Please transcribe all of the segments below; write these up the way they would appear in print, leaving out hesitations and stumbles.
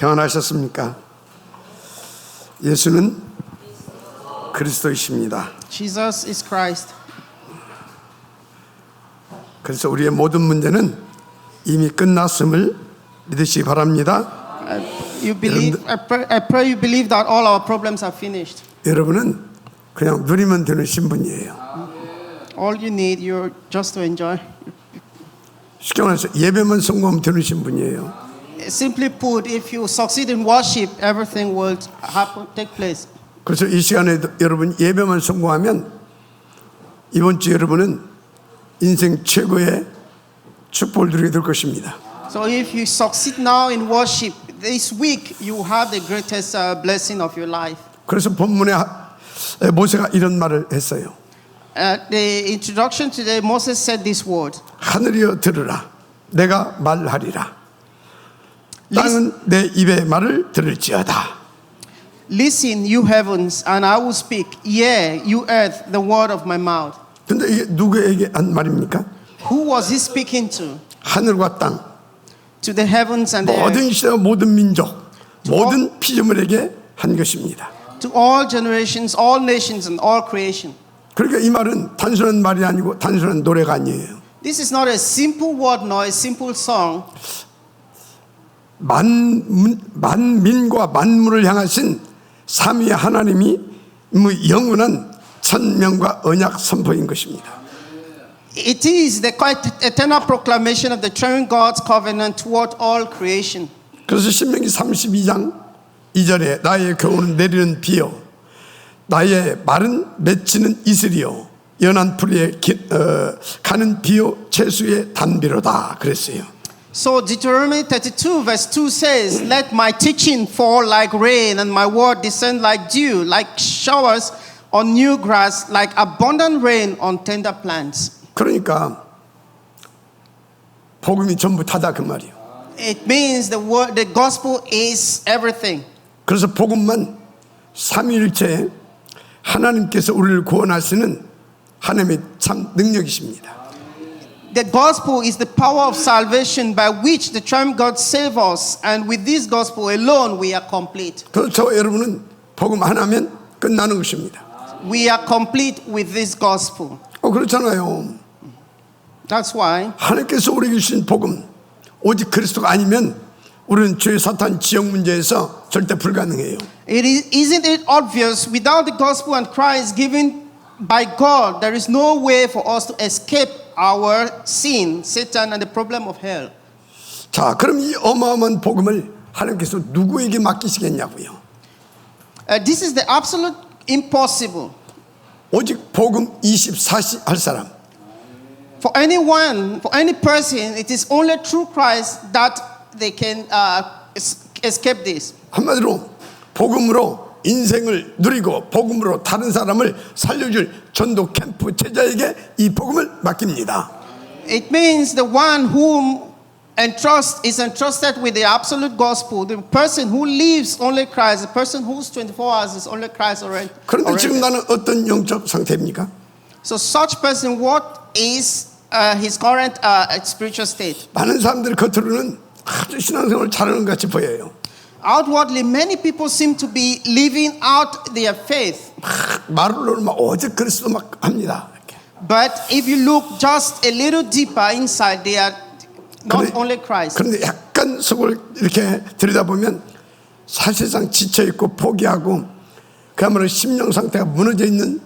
평안하셨습니까? 예수는 그리스도이십니다. Jesus is Christ. 그래서 우리의 모든 문제는 이미 끝났음을 믿으시기 바랍니다. I pray you believe that all our problems are finished. 여러분은 그냥 누리면 되는 신분이에요. All you need, you're just to enjoy. 쉽게 말해서 예배만 성공하면 되는 신분이에요. Simply put, if you succeed in worship, everything will take place. 그래서 이 시간에 여러분 예배만 성공하면 이번 주 여러분은 인생 최고의 축복을 누리게 될 것입니다. So if you succeed now in worship, this week you have the greatest blessing of your life. 그래서 본문에 모세가 이런 말을 했어요. The introduction today, Moses said this word. 하늘이여 들으라, 내가 말하리라. 땅은 내 입의 말을 들을지어다. Listen, you heavens, and I will speak. Yea, you earth, the word of my mouth. 근데 이게 누구에게 한 말입니까? Who was he speaking to? 하늘과 땅, To the heavens and the earth. 모든 시대와 모든 민족, 모든 피조물에게 한 것입니다. To all generations, all nations, and all creation. 그러니까 이 말은 단순한 말이 아니고 단순한 노래가 아니에요. This is not a simple word nor a simple song. 만민과 만물을 향하신 삼위의 하나님이 영원한 천명과 언약 선포인 것입니다. It is the eternal proclamation of the triune God's covenant toward all creation. 그래서 신명기 32장 2절에 나의 교훈은 내리는 비요, 나의 말은 맺히는 이슬이요, 연한 풀에 가는 비요, 채수의 단비로다 그랬어요. So Deuteronomy 32 verse 2 says, Let my teaching fall like rain and my word descend like dew, like showers on new grass, like abundant rain on tender plants. 그러니까 복음이 전부 다다 그 말이에요. It means the word, the gospel is everything. 그래서 복음만 삼위일체에 하나님께서 우리를 구원하시는 하나님의 참 능력이십니다. The gospel is the power of salvation by which the triune God saves us, and with this gospel alone we are complete. 그래서 저 여러분은 복음 하나면 끝나는 것입니다. We are complete with this gospel. 그렇잖아요. That's why 하나님께서 우리에게 주신 복음 오직 그리스도가 아니면 우리는 죄 사탄 지역 문제에서 절대 불가능해요. isn't it obvious without the gospel and Christ given by God there is no way for us to escape our sin, Satan and the problem of hell. 자, 그럼 이 어마어마한 복음을 하나님께서 누구에게 맡기시겠냐고요? This is the absolute impossible. 오직 복음 24시 할 사람. For anyone, for any person, it is only through Christ that they can escape this. 한마디로 복음으로 인생을 누리고 복음으로 다른 사람을 살려줄 전도 캠프 제자에게 이 복음을 맡깁니다. It means the one whom is entrusted with the absolute gospel, the person who lives only Christ, the person who's 24 hours is only Christ already. 그런데 지금 나는 어떤 영적 상태입니까? So such person, what is his current spiritual state? 많은 사람들이 겉으로는 아주 신앙생활을 잘하는 것 같이 보여요. Outwardly, many people seem to be living out their faith. 말로는 막 오직 그리스도 막 합니다. But if you look just a little deeper inside, they are not only Christ. 그런데 약간 속을 이렇게 들여다보면 사실상 지쳐 있고 포기하고 그야말로 심령 상태가 무너져 있는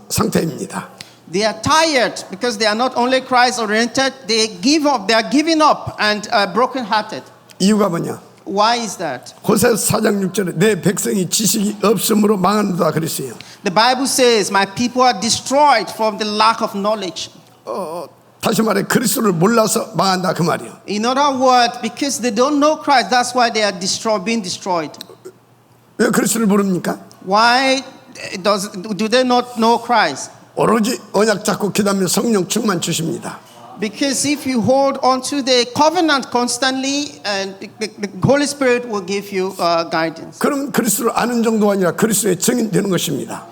상태입니다. They are tired because they are not only Christ oriented. They give up. They are giving up and broken hearted. 이유가 뭐냐? Why is that? 호세아서 4장 6절에 내 백성이 지식이 없음으로 망한다 그랬어요. The Bible says, "My people are destroyed from the lack of knowledge." 다시 말해 그리스도를 몰라서 망한다 그 말이에요. In other words, because they don't know Christ, that's why they are being destroyed. 왜 그리스도를 모릅니까? Why do they not know Christ? 오로지 언약 잡고 기도하면 성령 충만 주십니다. Because if you hold on to the covenant constantly, and the Holy Spirit will give you guidance. 그러면 그리스도를 아는 정도가 아니라 그리스도의 증인 되는 것입니다.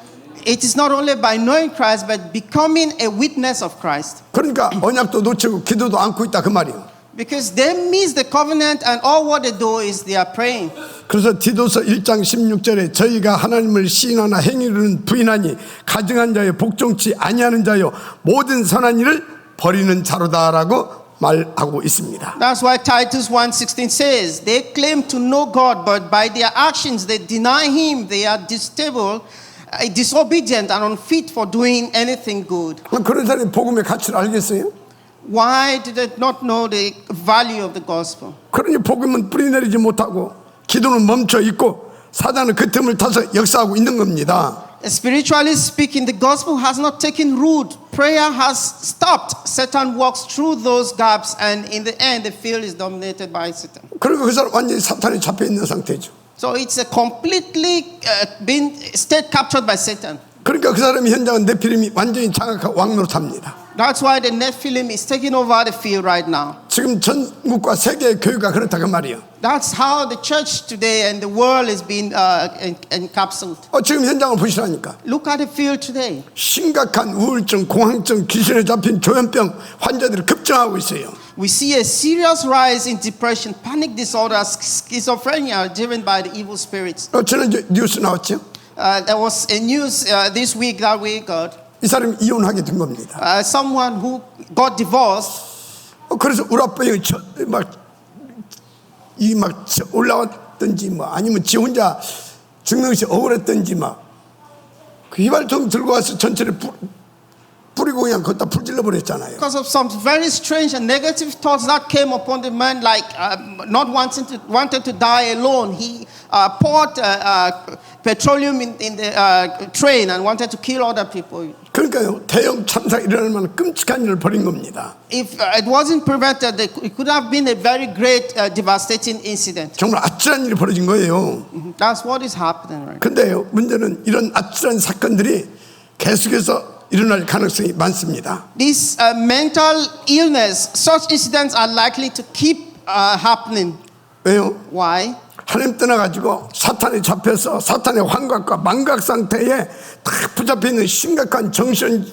It is not only by knowing Christ, but becoming a witness of Christ. 그러니까 언약도 놓치고 기도도 않고 있다 그 말이에요. Because they miss the covenant and all what they do is they are praying. 그래서 디도서 1장 16절에 저희가 하나님을 시인하나 행위로는 부인하니 가증한 자여 복종치 아니하는 자여 모든 선한 일을 버리는 자로다라고 말하고 있습니다. That's why Titus 1:16 says, they claim to know God, but by their actions they deny Him. They are distasteful, disobedient, and unfit for doing anything good. 그런 사람이 복음의 가치를 알겠어요? Why did they not know the value of the gospel? 그러니 복음은 뿌리내리지 못하고 기도는 멈춰 있고 사단은 그 틈을 타서 역사하고 있는 겁니다. Spiritually speaking, the gospel has not taken root. Prayer has stopped. Satan walks through those gaps, and in the end, the field is dominated by Satan. 그리고 그 사람 완전히 사탄에 잡혀 있는 상태죠. So it's a completely been state captured by Satan. 그러니까 그 사람이 현장은 네피림이 완전히 장악하고 왕노릇합니다. That's why the Nephilim is taking over the field right now. 지금 전국과 세계의 교회가 그렇다 그 말이에요. That's how the church today and the world is being encapsulated. 지금 현장을 보시라니까. Look at the field today. 심각한 우울증, 공황증, 귀신에 잡힌 조현병 환자들이 급증하고 있어요. We see a serious rise in depression, panic disorders, schizophrenia driven by the evil spirits. 지난주 뉴스 나왔죠? There was a news this week that we got. 이 사람이 이혼하게 된 겁니다. Someone who got divorced. 그래서 우라병이 막 올라왔든지 뭐 아니면 지 혼자 죽는 것이 억울했든지 막 그 휘발통 들고 와서 전체를 뿌리고 그냥 거기다 불 질러버렸잖아요. Because of some very strange and negative thoughts that came upon the man, like not wanted to die alone. He poured petroleum in the train and wanted to kill other people. 그러니까요, 대형 참사 일어날 만한 끔찍한 일을 벌인 겁니다. If it wasn't prevented, it could have been a very great devastating incident. 정말 아찔한 일이 벌어진 거예요. That's what is happening right now. 근데요, 문제는 이런 아찔한 사건들이 계속해서 일어날 가능성이 많습니다. This mental illness, such incidents are likely to keep happening. 왜요? Why? 하나님 떠나가지고 사탄에 잡혀서 사탄의 환각과 망각 상태에 딱 붙잡혀 있는 심각한 정신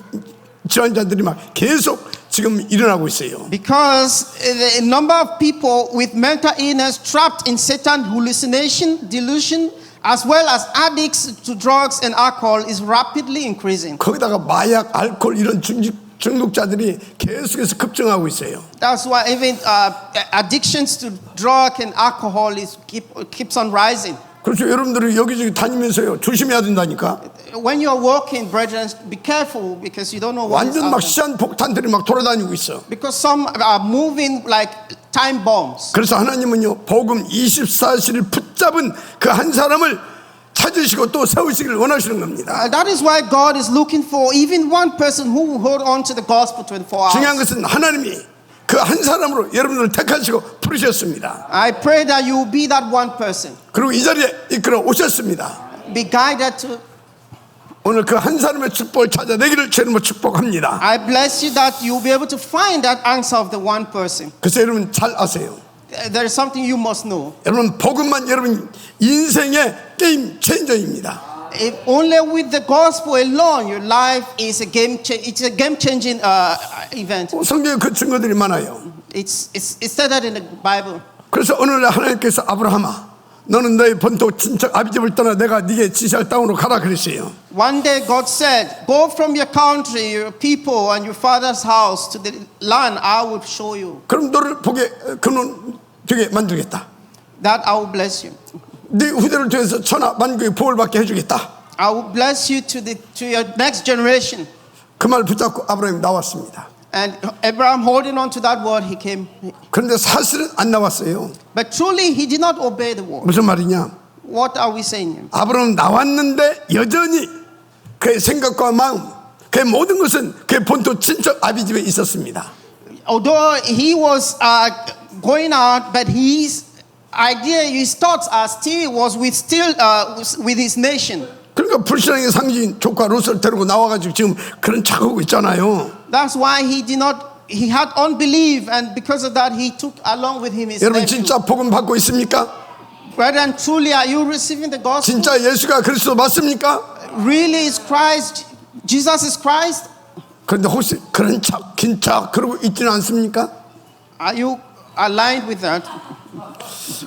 질환자들이 막 계속 지금 일어나고 있어요. Because the number of people with mental illness trapped in Satan hallucination, delusion, as well as addicts to drugs and alcohol is rapidly increasing. 거기다가 마약, 알코올 이런 중독자들이 계속해서 급증하고 있어요. That's why even addictions to drug and alcohol keeps on rising. 그렇죠. 여러분들이 여기저기 다니면서요 조심해야 된다니까. When you're walking, brethren, be careful because you don't know what is 완전 막 happening. 시한폭탄들이 막 돌아다니고 있어. Because some are moving like time bombs. 그래서 하나님은요 복음 24시를 붙잡은 그 한 사람을 찾으시고 또 세우시기를 원하시는 겁니다. That is why God is looking for even one person who will hold on to the gospel 24 중요한 hours. 것은 하나님이 그 한 사람으로 여러분들을 택하시고 부르셨습니다. I pray that you will be that one person. 그리고 이 자리에 이끌어 오셨습니다. Be guided to. 오늘 그 한 사람의 축복을 찾아내기를 주님으로 축복합니다. I bless you that you will be able to find that answer of the one person. 그래서 여러분 잘 아세요. There is something you must know. 여러분 복음만 여러분 인생의 게임 체인저입니다. If only with the gospel alone, your life is it's a game-changing event. 성경에 그 증거들이 많아요. It's stated in the Bible. 그래서 오늘 하나님께서 아브라함아 너는 너의 본토 친척 아비집을 떠나 내가 네게 지시할 땅으로 가라 그랬어요. One day God said, go from your country, your people and your father's house to the land I will show you. 그럼 너를 보게 그는 되게 만들겠다. That I will bless you. 네 후대를 통해서 천하 만국의 복을 받게 해주겠다. I will bless you to your next generation. 그 말 붙잡고 아브라함이 나왔습니다. And Abraham, holding on to that word, he came. 그런데 사실은 안 나왔어요. But truly, he did not obey the word. 무슨 말이냐? What are we saying? 아브라함은 나왔는데 여전히 그의 생각과 마음, 그의 모든 것은 그의 본토 친척 아비집에 있었습니다. Although he was going out, but his idea, his thoughts are still with his nation. 그러니까 불신앙의 상징인 조카 롯을 데리고 나와가지고 지금 그런 척하고 있잖아요. That's why he had unbelief, and because of that, he took along with him his 여러분 nephew. 진짜 복음 받고 있습니까? Brethren, truly, are you receiving the gospel? 진짜 예수가 그리스도 맞습니까? Really is Christ? Jesus is Christ? 그런데 혹시 그런 척, 긴 척 그러고 있지는 않습니까? Are aligned with that,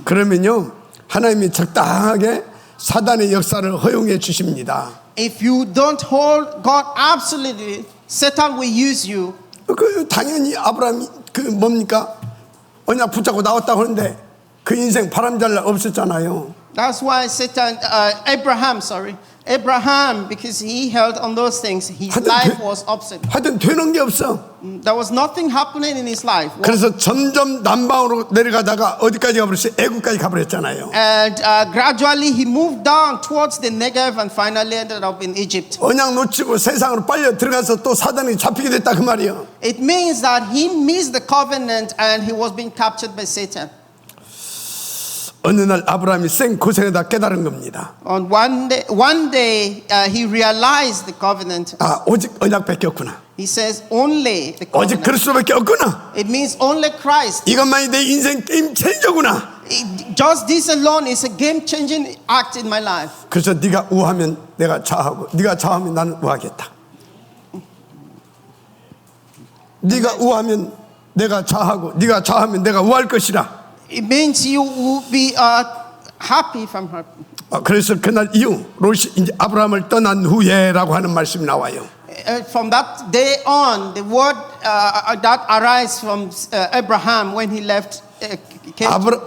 그러면요 하나님이 적당하게 사단의 역사를 허용해 주십니다. if you don't hold God absolutely, Satan will use you. 그 당연히 아브라함이 그 뭡니까 언약 붙잡고 나왔다고 하는데 그 인생 바람잘 날 없었잖아요. That's why Abraham, because he held on those things, his life was upset. 하여튼 되는 게 없어. There was nothing happening in his life. 그래서 점점 남방으로 내려가다가 어디까지 가버렸어요? 애국까지 가버렸잖아요. And gradually he moved down towards the Negev and finally ended up in Egypt. 언약 놓치고 세상으로 빨려 들어가서 또 사단이 잡히게 됐다 그 말이에요. It means that he missed the covenant and he was being captured by Satan. 어느 날 아브라함이 생 고생하다 깨달은 겁니다. On one day, he realized the covenant. 아 오직 언약밖에 없구나. He says only the 오직 covenant. 그리스도밖에 없구나. It means only Christ. 이것만이 내 인생 게임 체인저구나. Just this alone is a game-changing act in my life. 그래서 네가 우하면 내가 좌하고 네가 좌하면 나는 우하겠다. 네가 우하면 내가 좌하고 네가 좌하면 내가 우할 것이라. It means you will be happy from her. 그래서 그날 이후 롯이 이제 아브라함을 떠난 후에라고 하는 말씀이 나와요. From that day on, the word that arises from Abraham when he left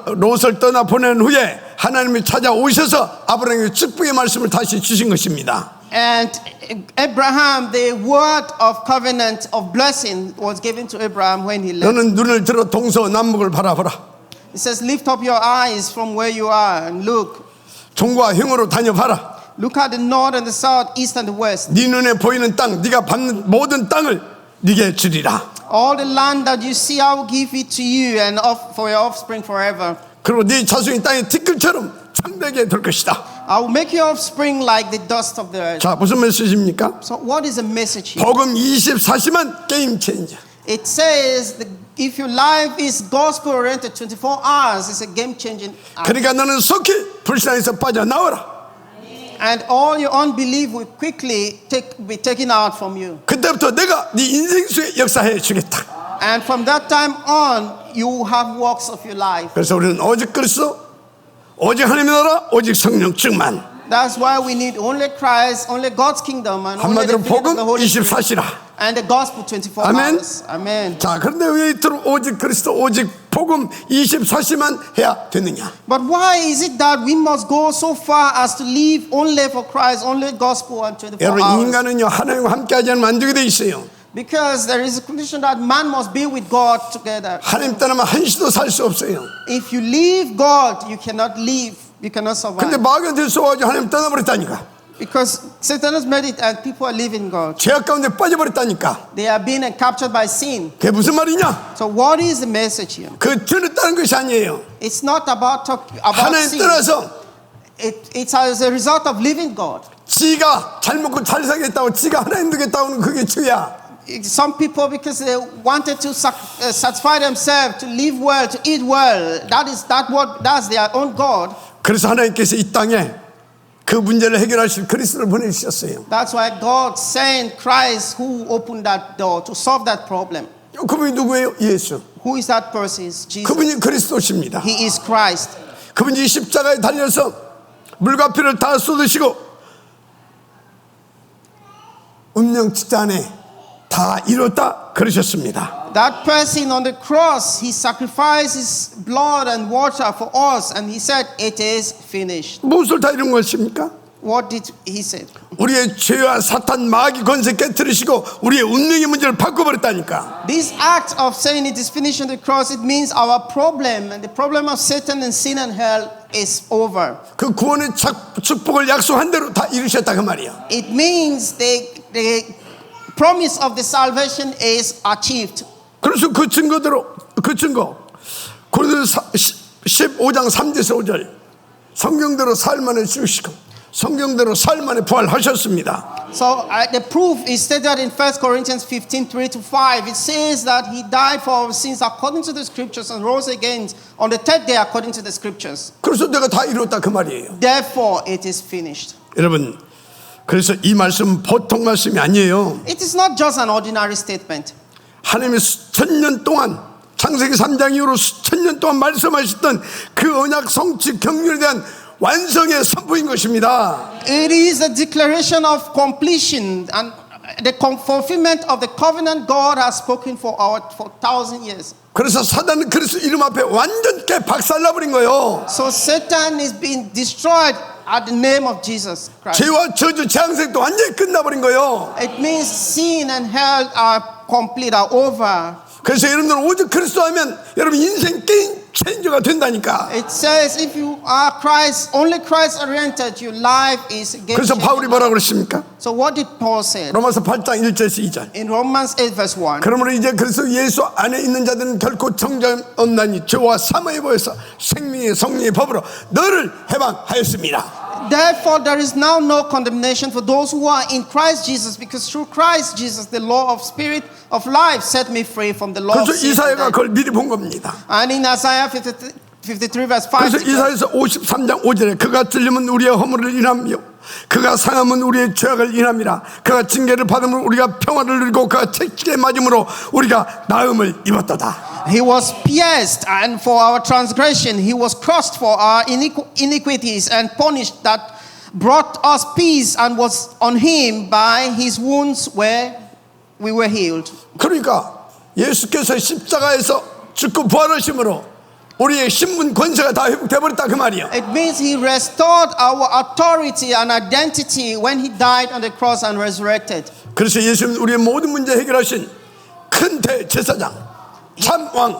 롯을 떠나 보낸 후에 하나님이 찾아오셔서 아브라함에게 축복의 말씀을 다시 주신 것입니다. And Abraham, the word of covenant of blessing was given to Abraham when he left. 너는 눈을 들어 동서남북을 바라보라. It says, lift up your eyes from where you are and look. 종과 형으로 다녀봐라. Look at the north and the south, east and the west. 네 눈에 보이는 땅, 네가 받는 모든 땅을 네게 주리라. All the land that you see, I will give it to you and for your offspring forever. 그리고 네 자손이 땅의 티끌처럼 창백해 될 것이다. I will make your offspring like the dust of the earth. 자, 무슨 메시지입니까? So what is the message here? 복음 24시만 게임 체인저. It says if your life is gospel oriented 24 hours, it's a game changing act. 그러니까 너는 속히 불신앙에서 빠져나와라. And all your unbelief will quickly be taken out from you. 그때부터 내가 네 인생 속에 역사해 주겠다. And from that time on, you have works of your life. 그래서 우리는 오직 그리스도, 오직 하나님의 나라, 오직 성령 충만. That's why we need only Christ, only God's kingdom, and only the 한마디로 freedom of 복음 the Holy Spirit, 24시라. and the gospel 24 아멘. hours. Amen. 자, 그런데 왜 이토록 오직 그리스도, 오직 복음 24시만 해야 되느냐? But why is it that we must go so far as to live only for Christ, only gospel and 24 여러분, hours? 인간은요 하나님과 함께하지 않으면 안 되게 돼 있어요. Because there is a condition that man must be with God together. 하나님 떠나면 한시도 살 수 없어요. If you leave God, you cannot live. You cannot survive. 근데 마귀한테 쏘아가지고 하나님 떠나버렸다니까. Because Satan has made it and people are leaving God. 죄악 가운데 빠져버렸다니까. They are being captured by sin. 그게 무슨 말이냐? So what is the message here? 그 죄를 따는 것이 아니에요. It's not about about 하나님 sin. 떠나서 It's as a result of living God. 지가 잘 먹고 잘 살겠다고 지가 하나님 되겠다고 하는 그게 죄야. Some people, because they wanted to satisfy themselves, to live well, to eat well, that's their own God. 그래서 하나님께서 이 땅에 그 문제를 해결하실 그리스도를 보내주셨어요. That's why God sent Christ who opened that door to solve that problem. 그분이 누구예요? 예수. Who is that person? Is Jesus. 그분이 그리스도십니다. He is Christ. 그분이 십자가에 달려서 물과 피를 다 쏟으시고 운명 직전에 다 이뤘다 그러셨습니다. That person on the cross, he sacrificed his blood and water for us, and he said, "It is finished." 무엇을 다 이룬 것입니까? What did he say? 우리의 죄와 사탄 마귀 권세 깨뜨리시고 우리의 운명의 문제를 바꿔버렸다니까. This act of saying it is finished on the cross, it means our problem and the problem of Satan and sin and hell is over. 그 구원의 축복을 약속한 대로 다 이루셨다 그 말이야. It means the promise of the salvation is achieved. 그래서 그 증거 고린도서 15장 3절에서 5절 성경대로 살만해 죽으시고 성경대로 살만해 부활하셨습니다. So the proof is stated in 1 Corinthians 15:3-5. It says that he died for our sins according to the scriptures and rose again on the third day according to the scriptures. 그래서 내가 다 이뤘다 그 말이에요. Therefore it is finished. 여러분, 그래서 이 말씀은 보통 말씀이 아니에요. It is not just an ordinary statement. 하나님이 천년 동안 창세기 3장 이후로 수천 년 동안 말씀하셨던 그 언약 성취 경륜에 대한 완성의 선포인 것입니다. It is a declaration of completion and the fulfillment of the covenant God has spoken for 1,000 years. 그래서 사단은 그리스도 이름 앞에 완전히 박살나버린 거예요. So Satan is being destroyed at the name of Jesus Christ. 죄와 저주 재앙색도 완전히 끝나버린 거예요. It means sin and hell are complete, are over. 그래서 여러분들은 오직 그리스도 하면 여러분 인생 게임 체인저가 된다니까. It says if you are Christ, only Christ oriented, your life is game 그래서 바울이 changer. 뭐라 그러십니까? So what did Paul say? 로마서 8장 1절에서 2절. In Romans 8 verse 1. 그러므로 이제 그리스도 예수 안에 있는 자들은 결코 정죄 없나니 죄와 사망의 법에서 생명의 성령의 법으로 너를 해방하였습니다. Therefore, there is now no condemnation for those who are in Christ Jesus, because through Christ Jesus, the law of spirit of life set me free from the law of 그래서 sin. and 이사야가 death. 그걸 미리 본 겁니다. And in Isaiah 53 verse 5, 그래서 이사야서 53장 5절에 그가 찔림은 우리의 허물을 인하며 그가 상함은 우리의 죄악을 인함이라. 그가 징계를 받음으로 우리가 평화를 누리고 그가 채찍에 맞음으로 우리가 나음을 입었도다. He was pierced and for our transgression, he was crushed for our iniquities and punished that brought us peace, and was on him by his wounds where we were healed. 그러니까 예수께서 십자가에서 죽고 부활하심으로 우리의 신분 권세가 다 회복돼 버렸다 그 말이야. It means he restored our authority and identity when he died on the cross and resurrected. 그래서 예수님은 우리의 모든 문제 해결하신 큰 대제사장, 참 왕,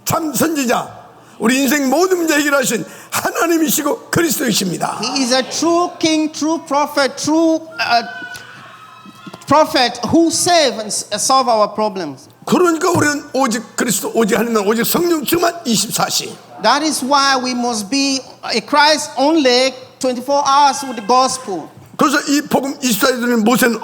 참 선지자, 우리 인생 모든 문제 해결하신 하나님이시고 그리스도이십니다. He is a true king, true prophet, true prophet who save and solve our problems. 그러니까 우리는 오직 그리스도, 오직 하나님, 오직 성령 충만 24시. That is why we must be a Christ only 24 hours with the gospel. 그래서 이 복음 24시들은 모세는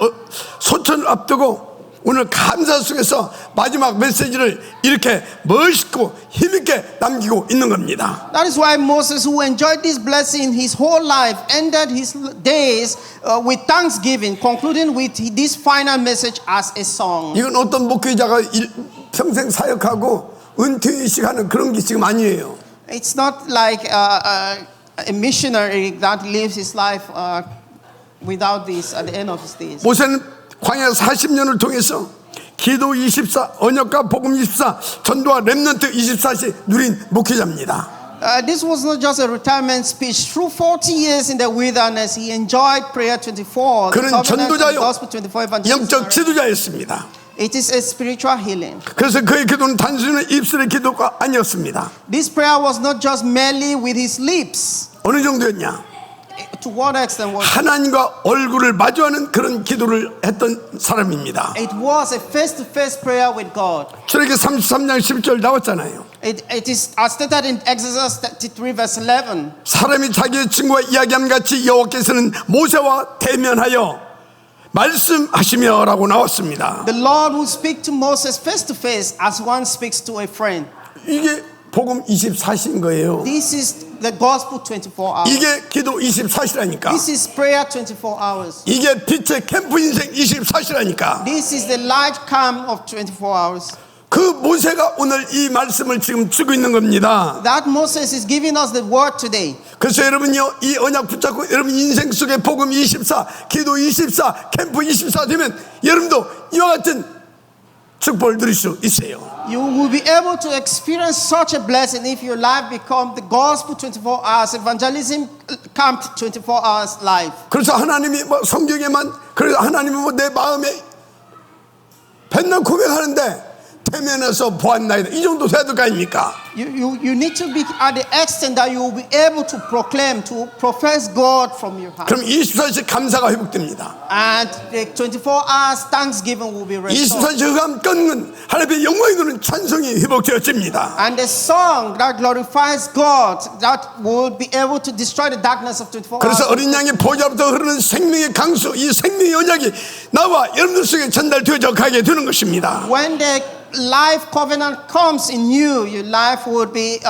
소천을 앞두고 오늘 감사 속에서 마지막 메시지를 이렇게 멋있고 힘있게 남기고 있는 겁니다. That is why Moses, who enjoyed this blessing his whole life, ended his days with thanksgiving, concluding with this final message as a song. 이건 어떤 목회자가 평생 사역하고 은퇴식 하는 그런 게 지금 아니에요. It's not like a missionary that lives his life without this at the end of his days. 모세는 광야 40년을 통해서 기도 24, 언약과 복음 24, 전도와 렘넌트 24시 누린 목회자입니다. This was not just a retirement speech. Through 40 years in the wilderness, he enjoyed prayer 24, the 그는 covenant and 전도자요, gospel 24, evangelism. 영적 지도자였습니다. It is a spiritual healing. 그래서 그의 기도는 단순히 입술의 기도가 아니었습니다. This prayer was not just merely with his lips. 어느 정도였냐? To what extent was it? 하나님과 얼굴을 마주하는 그런 기도를 했던 사람입니다. It was a face-to-face prayer with God. 출애굽기 33장 11절 나왔잖아요. It is as stated in Exodus 33 verse 11. 사람이 자기의 친구와 이야기함 같이 여호와께서는 모세와 대면하여 말씀하시며라고 나왔습니다. The Lord will speak to Moses face-to-face as one speaks to a friend. 이게 복음 24시인 거예요. This is the gospel 24 hours. 이게 기도 24시라니까. This is prayer 24 hours. 이게 빛의 캠프 인생 24시라니까. This is the light camp of 24 hours. 그 모세가 오늘 이 말씀을 지금 주고 있는 겁니다. That Moses is giving us the word today. 그래서 여러분요, 이 언약 붙잡고 여러분 인생 속에 복음 24, 기도 24, 캠프 24 되면 여러분도 이와 같은 축복을 누릴 수 있어요. You will be able to experience such a blessing if your life become the gospel 24 hours, evangelism camp 24 hours life. 그래서 하나님이 뭐 성경에만, 그래서 하나님이 뭐 내 마음에 뱉는 고백하는데 대면에서 보았나이다. 이 정도 돼야 될 거 아닙니까? You need to be at the extent that you will be able to proclaim, to profess God from your heart. 그럼 24시 감사가 회복됩니다. And the 24 hours thanksgiving will be restored. 24시 흑암 끊는 하나님의 영광이 누는 찬송이 회복되어집니다. And the song that glorifies God, that will be able to destroy the darkness of 24 그래서 hours. 어린 양의 보좌로부터 흐르는 생명의 강수, 이 생명의 언약이 나와 여러분들 속에 전달되어져 가게 되는 것입니다. When the life covenant comes in you, your life will be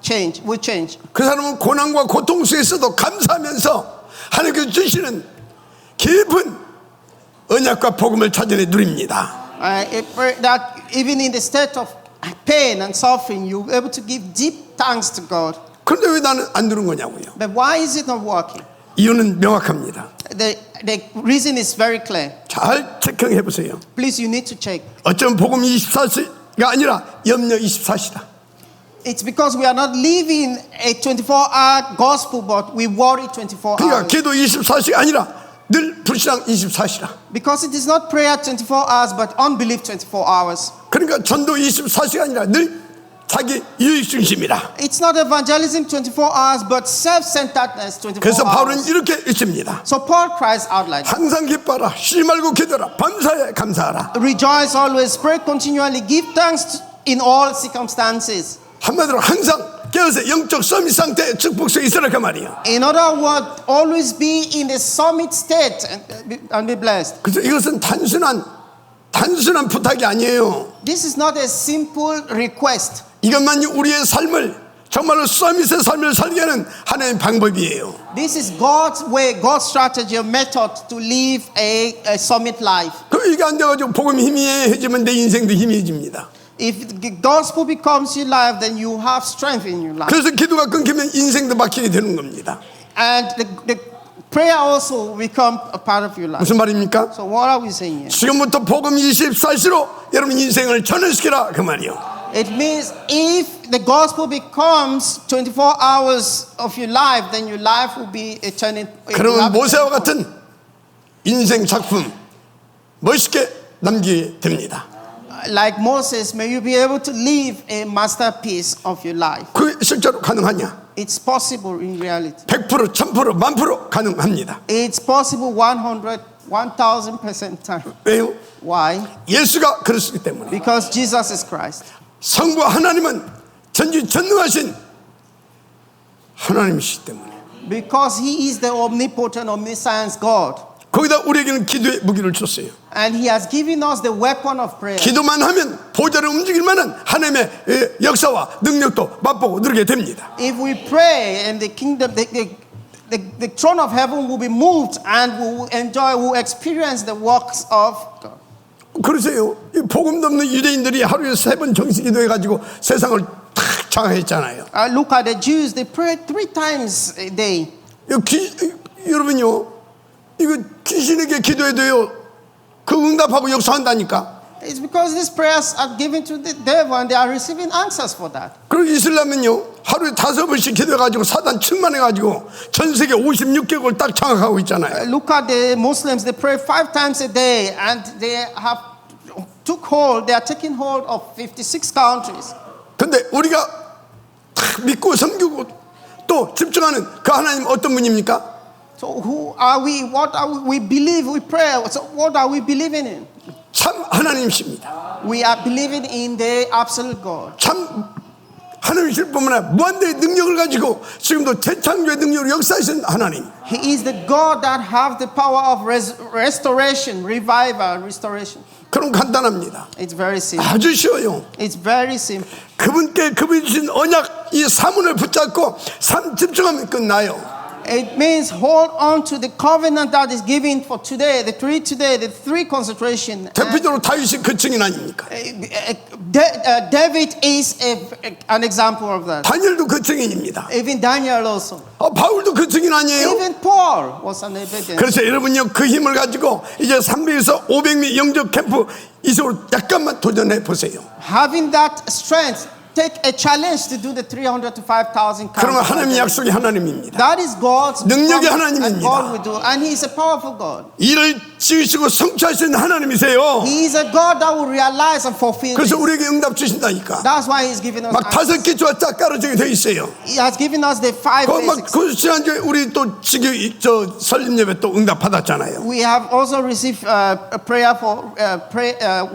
change. Will change. 그 사람은 고난과 고통 속에서도 감사하면서 하나님께서 주시는 깊은 언약과 복음을 찾아내 누립니다. That even in the state of pain and suffering, you're able to give deep thanks to God. 그런데 왜 나는 안 되는 거냐고요. But why is it not working? 이유는 명확합니다. The reason is very clear. 잘 체크해 보세요. Please, you need to check. 어쩌면 복음 24시가 아니라 염려 24시다. It's because we are not living a 24-hour gospel, but we worry 24 그러니까 hours. 기도 24시가 아니라 늘 불신앙 24시라. Because it is not prayer 24 hours, but unbelief 24 hours. 그러니까 전도 24시가 아니라 늘 자기 유익 중심이라. It's not evangelism 24 hours, but self-centeredness 24 그래서 바울은 hours. 이렇게 외칩니다. So Paul cries out like, 항상 기뻐하라, 쉬지 말고 기도하라, 범사에 감사하라. rejoice always, pray continually, give thanks in all circumstances. 한마디로 항상 깨어서 영적 서밋 상태에 축복 속에 있으라 그 말이에요. In other words, always be in the summit state and be blessed. 그래서 이것은 단순한 부탁이 아니에요. This is not a simple request. 이것만이 우리의 삶을 정말로 서밋의 삶을 살게 하는 하나님의 방법이에요. This is God's way, God's strategy, or method to live a summit life. 그 이게 안 돼가지고 복음이 희미해지면 내 인생도 희미해집니다. If the gospel becomes your life, then you have strength in your life. 그래서 기도가 끊기면 인생도 막히게 되는 겁니다. And the prayer also become a part of your life. 무슨 말입니까? So what are we saying here? 지금부터 복음 24시로 여러분 인생을 전환시키라 그 말이요. It means if the gospel becomes 24 hours of your life, then your life will be a turning. 그러면 모세와 같은 인생 작품 멋있게 남기게 됩니다. Like Moses, may you be able to live a masterpiece of your life. 그 실제로 가능하냐? It's possible in reality. 100%, 1000%, 1000% 가능합니다. It's possible 100, 1000% time. 왜요? Why? 예수가 그랬기 때문에. Because Jesus is Christ. 성부 하나님은 전지전능하신 하나님이시기 때문에. Because He is the omnipotent, omniscient God. 거기다 우리에게는 기도의 무기를 줬어요. And He has given us the weapon of prayer. 기도만 하면 보좌를 움직일 만한 하나님의 역사와 능력도 맛보고 누리게 됩니다. If we pray, and the kingdom, the throne of heaven will be moved, and will enjoy, will experience the works of God. 그러세요. 이 복음도 없는 유대인들이 하루에 3번 정식 기도해가지고 세상을 탁 장악했잖아요. Look at the Jews; they pray 3 times a day. 여러분요, 이거 귀신에게 기도해도요, 그 응답하고 역사한다니까. It's because these prayers are given to the devil, and they are receiving answers for that. 그리고 이슬람은요, 하루에 5번씩 기도해가지고 사단 충만해가지고 전 세계 56개국을 딱 장악하고 있잖아요. Look at the Muslims; they pray 5 times a day, and they have They are taking hold of 56 countries. 근데 우리가 딱 믿고 섬기고 또 집중하는 그 하나님 어떤 분입니까? So who are we? What are we? We believe, we pray. So what are we believing in? 참 하나님이십니다. We are believing in the absolute God. 참 하나님이실 뿐만 아니라 무한대의 능력을 가지고 지금도 재창조의 능력으로 역사하신 하나님. He is the God that have the power of restoration, revival, restoration. 그럼 간단합니다. It's very simple. 아주 쉬워요. It's very simple. 그분께 그분이 주신 언약 이 사문을 붙잡고 삶 집중하면 끝나요. It means hold on to the covenant that is given for today, the three consecration. 대표적으로 다윗이 그 증인 아닙니까? David is an example of that. 다니엘도 그 증인입니다. Even Daniel also. 바울도 그 증인 아니에요? Even Paul was an evidence. 그래서 여러분요 그 힘을 가지고 이제 300에서 500미 영적 캠프 이쪽으로 약간만 도전해 보세요. Having that strength, take a challenge to do the 300 to 5,000. 그러면 하나님의 약속이 하나님입니다. That is God's 능력의 promise, and 하나님입니다. God will do, and He is a powerful God. 일을 지으시고 성취하시는 하나님이세요. He is a God that will realize and fulfill. 그래서 This. 우리에게 응답 주신다니까. That's why He's given us. 막 5개조가 딱 깔아지게 돼 있어요. He has given us the 5 basics. 그 지난주에 우리 또 저 설립 예배 또 응답 받았잖아요. We have also received a prayer for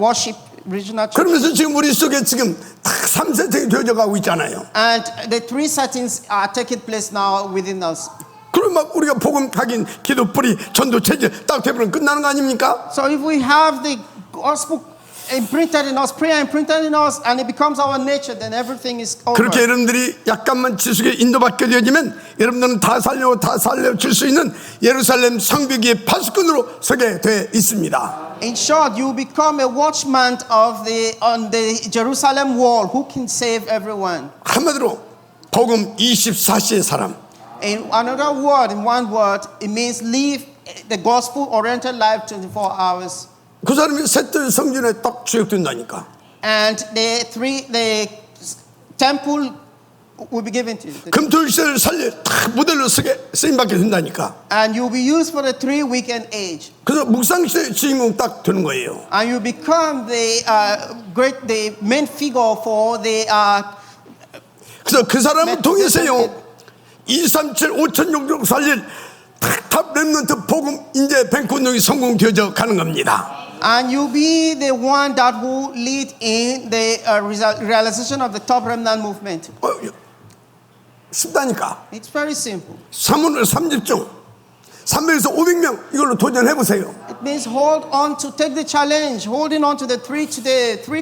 worship. Regional church. 그러면서 지금 우리 속에 지금 딱 3세팅이 되어져 가고 있잖아요. And the 3 settings are taking place now within us. 그럼 막 우리가 복음 각인 기도 뿌리 전도 체질 딱 되면 끝나는 거 아닙니까? So if we have the gospel imprinted in us, prayer imprinted in us, and it becomes our nature, then everything is over. 그렇게 여러분들이 약간만 지식에 인도받게 되어지면 여러분들은 다 살려줄 수 있는 예루살렘 성벽의 파수꾼으로 서게 돼 있습니다. In short, you become a watchman on the Jerusalem wall who can save everyone. 한마디로 복음 24시의 사람. In another word, in one word, it means live the gospel-oriented life 24 hours. 그 사람이 셋째 성전에 딱 주역된다니까. And the temple will be given to you. 금토일세를 살려 딱 모델로 쓰임받게 된다니까. And you'll be used for the 3 weekend age. 그래서 묵상시대의 주인공 딱 되는 거예요. And you become the main figure for the. 그래서 그 사람을 통해서요 237 5천 영종 살릴 탑 렘넌트 복음 인재 뱅크 운동이 성공되어져 가는 겁니다. And you'll be the one that will lead in the realization of the top remnant movement. 쉽다니까. It's very simple. 3분을 30종 300에서 500명 이걸로 도전해 보세요. It means hold on to take the challenge, holding on to the three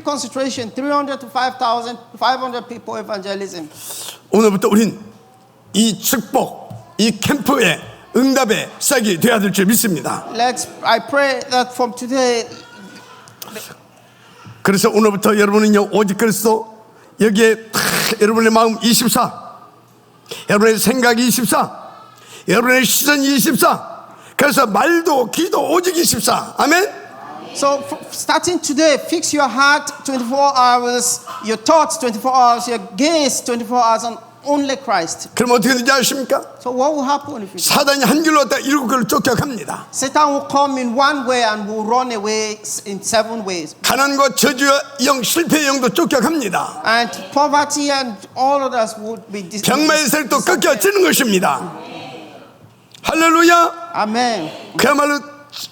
concentration, 300 to 5,500 people evangelism. 오늘부터 우린 이 축복, 이 캠프의 응답의 시작이 되어야 될 줄 믿습니다. I pray that from today. 그래서 오늘부터 여러분은요 오직 그리스도 여기에 여러분의 마음 24, 여러분의 생각이 24, 여러분의 시선이 24. 그래서 말도 기도 오직 24. 아멘. So starting today, fix your heart 24 hours, your thoughts 24 hours, your gaze 24 hours on only Christ. 그럼 어떻게 되는지 아십니까? So what will happen if you? 사단이 한 길로 왔다 7길로 쫓겨갑니다. Satan will come in one way and will run away in 7 ways. 가난과 저주와 영, 실패의 영도 쫓겨갑니다. And poverty and all of us would be 병마의 세력도 꺾여지는 것입니다. 할렐루야. Amen. 그야말로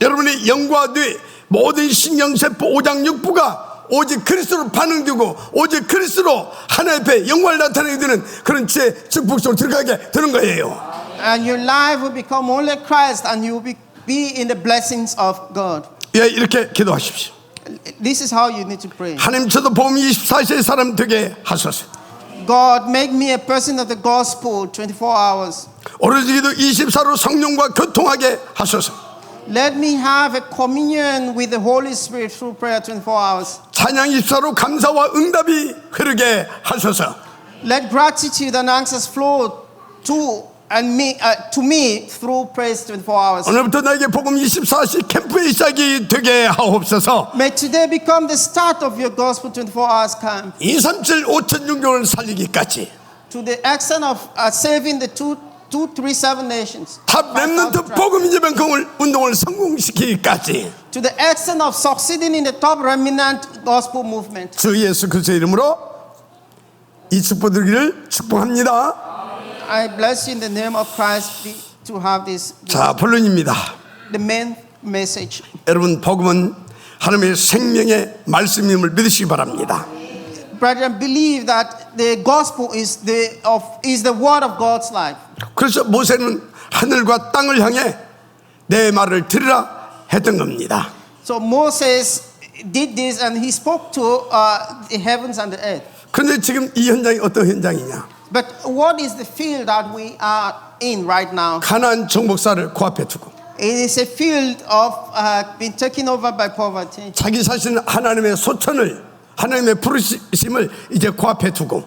여러분의 영과 뇌 모든 신경세포 오장육부가 오직 그리스도로 반응되고 오직 그리스도로 하나님 앞에 영광을 나타내게 되는 그런 지혜 축복 속으로 들어가게 되는 거예요. And your life will become only Christ, and you will be in the blessings of God. 예, 이렇게 기도하십시오. This is how you need to pray. 하나님 저도 복음 24시의 사람 되게 하소서. God, make me a person of the gospel 24 hours. 오로지 기도 24로 성령과 교통하게 하소서. Let me have a communion with the Holy Spirit through prayer 24 hours. 찬양 24로 감사와 응답이 흐르게 하소서. Let gratitude and answers flow to me through praise 24 hours. 오늘부터 나에게 복음 24시 캠프의 시작이 되게 하옵소서. May today become the start of your gospel 24 hours camp. 237 5천 영종을 살리기까지 To the extent of saving the 237 nations. 탑 렘넌트 복음 인재병공을 운동을 성공시키기까지 To the extent of succeeding in the top remnant gospel movement. 주 예수 그리스도의 이름으로 이 축복드리기를 축복합니다. I bless you in the name of Christ to have this. 자, 본론입니다. The main message. 여러분 복음은 하나님의 생명의 말씀임을 믿으시기 바랍니다. Brethren, believe that the gospel is the word of God's life. 그래서 모세는 하늘과 땅을 향해 내 말을 들으라 했던 겁니다. So Moses did this and he spoke to the heavens and the earth. 그런데 지금 이 현장이 어떤 현장이냐? But what is the field that we are in right now? 가나안 정복사를 코앞에 두고 It is a field of being taken over by poverty. 자기 자신은 하나님의 소천을 하나님의 부르심을 이제 코앞에 두고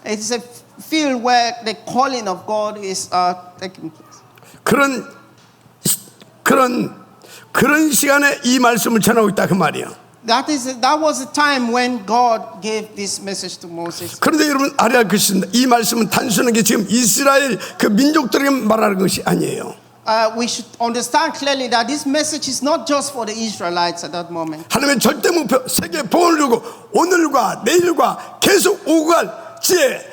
It is a field where the calling of God is taking place. 그런 시간에 이 말씀을 전하고 있다 그 말이에요. That was the time when God gave this message to Moses. 그런데 여러분 알아야 할 것이 있습니다. 이 말씀은 단순하게 지금 이스라엘 그 민족들에게 말하는 것이 아니에요. We should understand clearly that this message is not just for the Israelites at that moment. 하나님의 절대 목표 세계 복음을 두고 오늘과 내일과 계속 오고 갈 지혜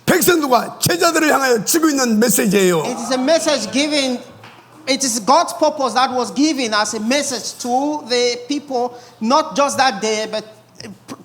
백성들과 제자들을 향하여 지고 있는 메시지예요. It is a message given. It is God's purpose that was given as a message to the people, not just that day, but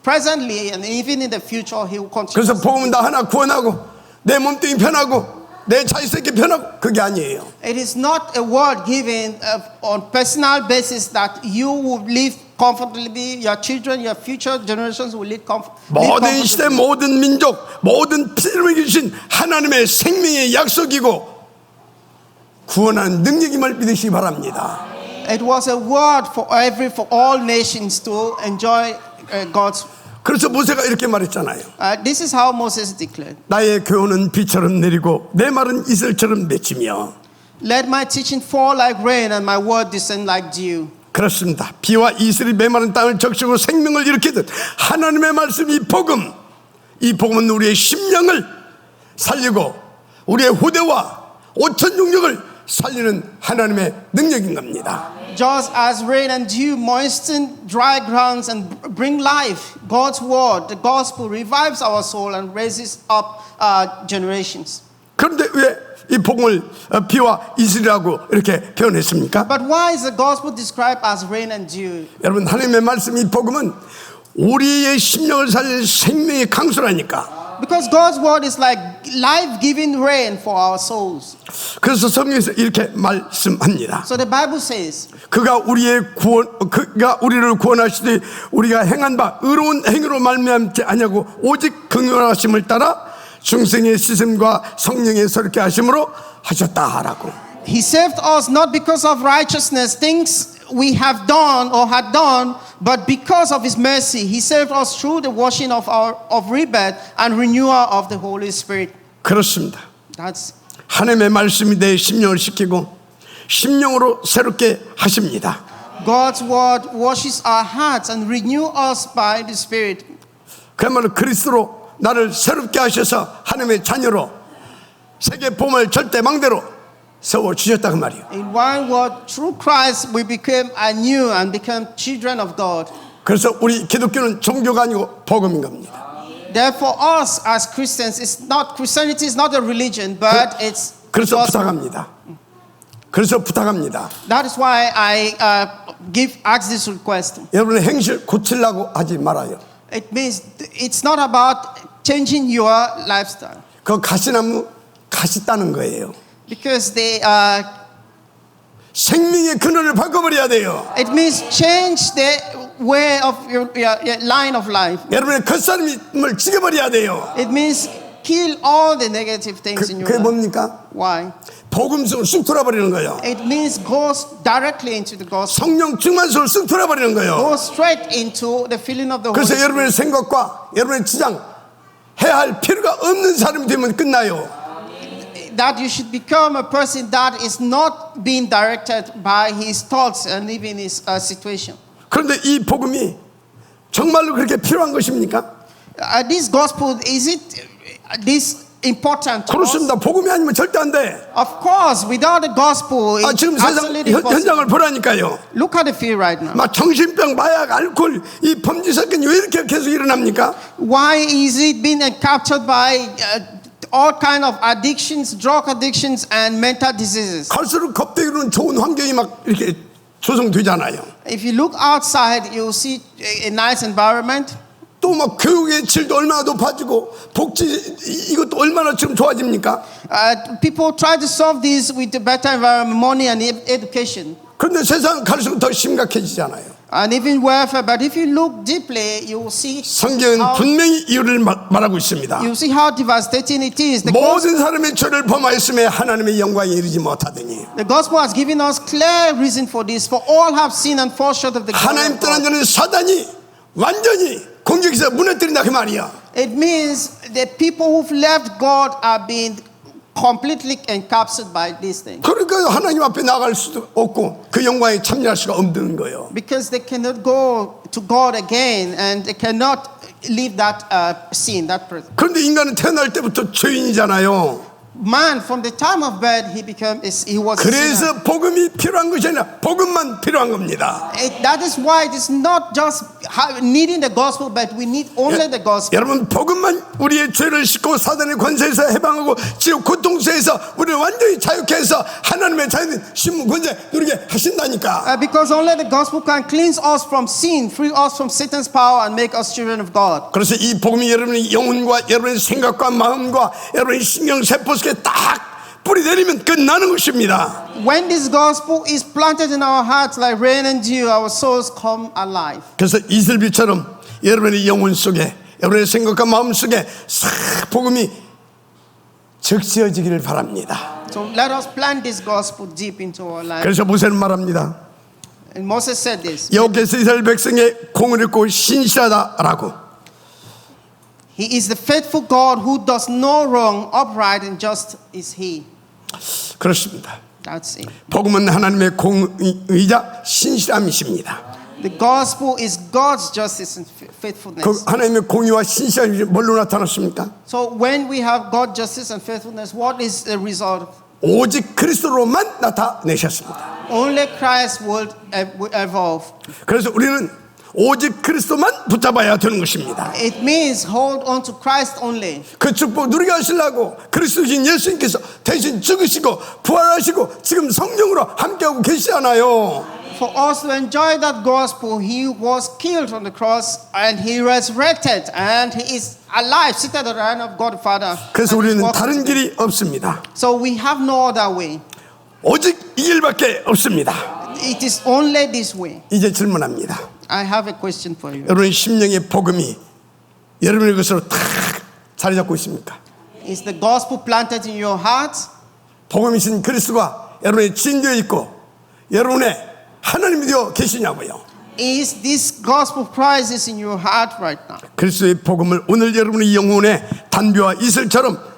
presently and even in the future. He will continue. 그래서 복음은 나 하나 구원하고 내 몸뚱이 편하고 내 자식새끼 편하고 그게 아니에요. It is not a word given on personal basis that you will live comfortably. Your children, your future generations will live 모든 시대, comfortably. 모든 민족, 모든 피조물에 계신 하나님의 생명의 약속이고 구원하는 능력임을 믿으시기 바랍니다. It was a word for all nations to enjoy God's. 그래서 모세가 이렇게 말했잖아요. This is how Moses declared. 나의 교훈은 비처럼 내리고 내 말은 이슬처럼 맺히며. Let my teaching fall like rain and my word descend like dew. 그렇습니다. 비와 이슬이 메마른 땅을 적시고 생명을 일으키듯 하나님의 말씀이 복음, 이 복음은 우리의 심령을 살리고 우리의 후대와 5천 종족을 살리는 하나님의 능력인 겁니다. Just as rain and dew moisten dry grounds and bring life, God's word, the gospel, revives our soul and raises up generations. 그런데 왜 이 복음을 비와 이슬이라고 이렇게 표현했습니까? But why is the gospel described as rain and dew? 여러분, 하나님의 말씀, 이 복음은 우리의 심령을 살리는 생명의 강수라니까. Because God's word is like life-giving rain for our souls. 그래서 성경에서 이렇게 말씀합니다. So the Bible says, 그가 우리를 구원하시되 우리가 행한 바 의로운 행위로 말미암지 아니하고 오직 긍휼하심을 따라 중생의 시슴과 성령의 서럽게 하심으로 하셨다라고. He saved us not because of righteousness, things we have done or had done, but because of His mercy. He saved us through the washing of rebirth and renewal of the Holy Spirit. 그렇습니다. That's 하나님의 말씀이 내 심령을 씻기고 심령으로 새롭게 하십니다. God's word washes our hearts and renew us by the Spirit. 그야말로 그리스도로 나를 새롭게 하셔서 하나님의 자녀로 세계 복음을 절대 망대로 세워주셨다 그 말이에요. In one word, through Christ we became anew and became children of God. 그래서 우리 기독교는 종교가 아니고 복음인 겁니다. Therefore, us as Christians, Christianity is not a religion, but it's 그래서 gospel. 부탁합니다. 그래서 부탁합니다. That is why I ask this request. 여러분의 행실 고치려고 하지 말아요. It means it's not about changing your lifestyle, 그 가시나무 가시 따는 거예요. because 생명의 근원을 바꿔버려야 돼요. it means change the way of your line of life. 여러분의 겉사람을 죽여버려야 돼요. It means kill all the negative things in your 그게 life. 뭡니까? Why? 복음 속으로 쑥 돌아버리는 거예요. It means goes directly into the gospel. 성령 충만 속으로 쑥 돌아버리는 거예요. Go straight into the feeling of the Holy 그래서 Spirit. 여러분의 생각과 여러분의 주장 해야 할 필요가 없는 사람이 되면 끝나요. That you should become a person that is not being directed by his thoughts and even his situation. 그런데 이 복음이 정말로 그렇게 필요한 것입니까? This gospel, is it this important to us? 그렇습니다. 복음이 아니면 절대 안 돼. Of course, without the gospel, it's 지금 세상 absolutely impossible. 현장을 보라니까요. Look at the field right now. 막 정신병, 마약, 알코올 이 범죄 사건이 왜 이렇게 계속 일어납니까? Why is it being captured by all kind of addictions, drug addictions, and mental diseases? 갈수록 겁대기로는 좋은 환경이 막 이렇게 조성되잖아요. If you look outside, you'll see a nice environment. 또 막 교육의 질도 얼마나 높아지고 복지 이것도 얼마나 지금 좋아집니까? People try to solve this with the better environment, money, and education. 그런데 세상 갈수록 더 심각해지잖아요. And even welfare. But if you look deeply, you will see 성경은 분명히 이유를 말하고 있습니다. you see how devastating it is. 모든 사람의 죄를 범하였음에 하나님의 영광에 이르지 못하더니 The gospel has given us clear reason for this. For all have sinned and fall short of the glory 하나님 of 떠난 God. 자는 사단이 완전히 공격해서 무너뜨린다 그 말이야. It means the people who've left God are being completely encapsulated by this thing. 그러니까 하나님 앞에 나갈 수도 없고 그 영광에 참여할 수가 없는 거예요. Because they cannot go to God again and they cannot leave that sin, that presence. 그런데 인간은 태어날 때부터 죄인이잖아요. Man, from the time of birth, he was a sinner. 그래서 복음이 필요한 것이 아니라 복음만 필요한 겁니다. That is why it is not just needing the gospel, but we need only the gospel. 여러분 복음만 우리의 죄를 씻고 사단의 권세에서 해방하고 지옥 고통세에서 우리를 완전히 자유케 해서 하나님의 자유된 신분 권세 누리게 하신다니까. Because only the gospel can cleanse us from sin, free us from Satan's power, and make us children of God. 그래서 이 복음이 여러분의 영혼과 여러분의 생각과 마음과 여러분의 신경 세포 속에 딱 뿌리 내리면 끝나는 것입니다. When this gospel is planted in our hearts like rain and dew, our souls come alive. 그래서 이슬비처럼 여러분의 영혼 속에, 여러분의 생각과 마음 속에 싹 복음이 적시어지기를 바랍니다. So let us plant this gospel deep into our lives. 그래서 모세는 말합니다. And Moses said this. 여호와께서 이스라엘 백성의 공을 읽고 신실하다라고. He is the faithful God who does no wrong, upright and just is He. 그렇습니다. That's it. 복음은 하나님의 공의이자 신실함이십니다. The gospel is God's justice and faithfulness. 그 하나님의 공의와 신실함이 뭘로 나타났습니까? So when we have God's justice and faithfulness, what is the result? 오직 그리스도로만 나타내셨습니다. Only Christ will evolve. 그래서 우리는 오직 그리스도만 붙잡아야 되는 것입니다. It means hold on to Christ only. 그 축복 누리게 하시려고 그리스도신 예수님께서 대신 죽으시고 부활하시고 지금 성령으로 함께하고 계시잖아요. For us to enjoy that gospel, He was killed on the cross and He resurrected and He is alive, seated at the right hand of God the Father. 그래서 and is 우리는 walking 다른 today. 길이 없습니다. So we have no other way. 오직 이 길밖에 없습니다. It is only this way. 이제 질문합니다. I have a question for you. 여러분의 심령의 복음이 여러분의 것으로 탁 자리 잡고 있습니까? Is the gospel planted in your heart? 복음이신 그리스도가 여러분의 진도에 있고 여러분의 하나님이 되어 계시냐고요. Is this gospel Christ is in your heart right now? 그리스도의 복음을 오늘 여러분의 영혼의 단비와 이슬처럼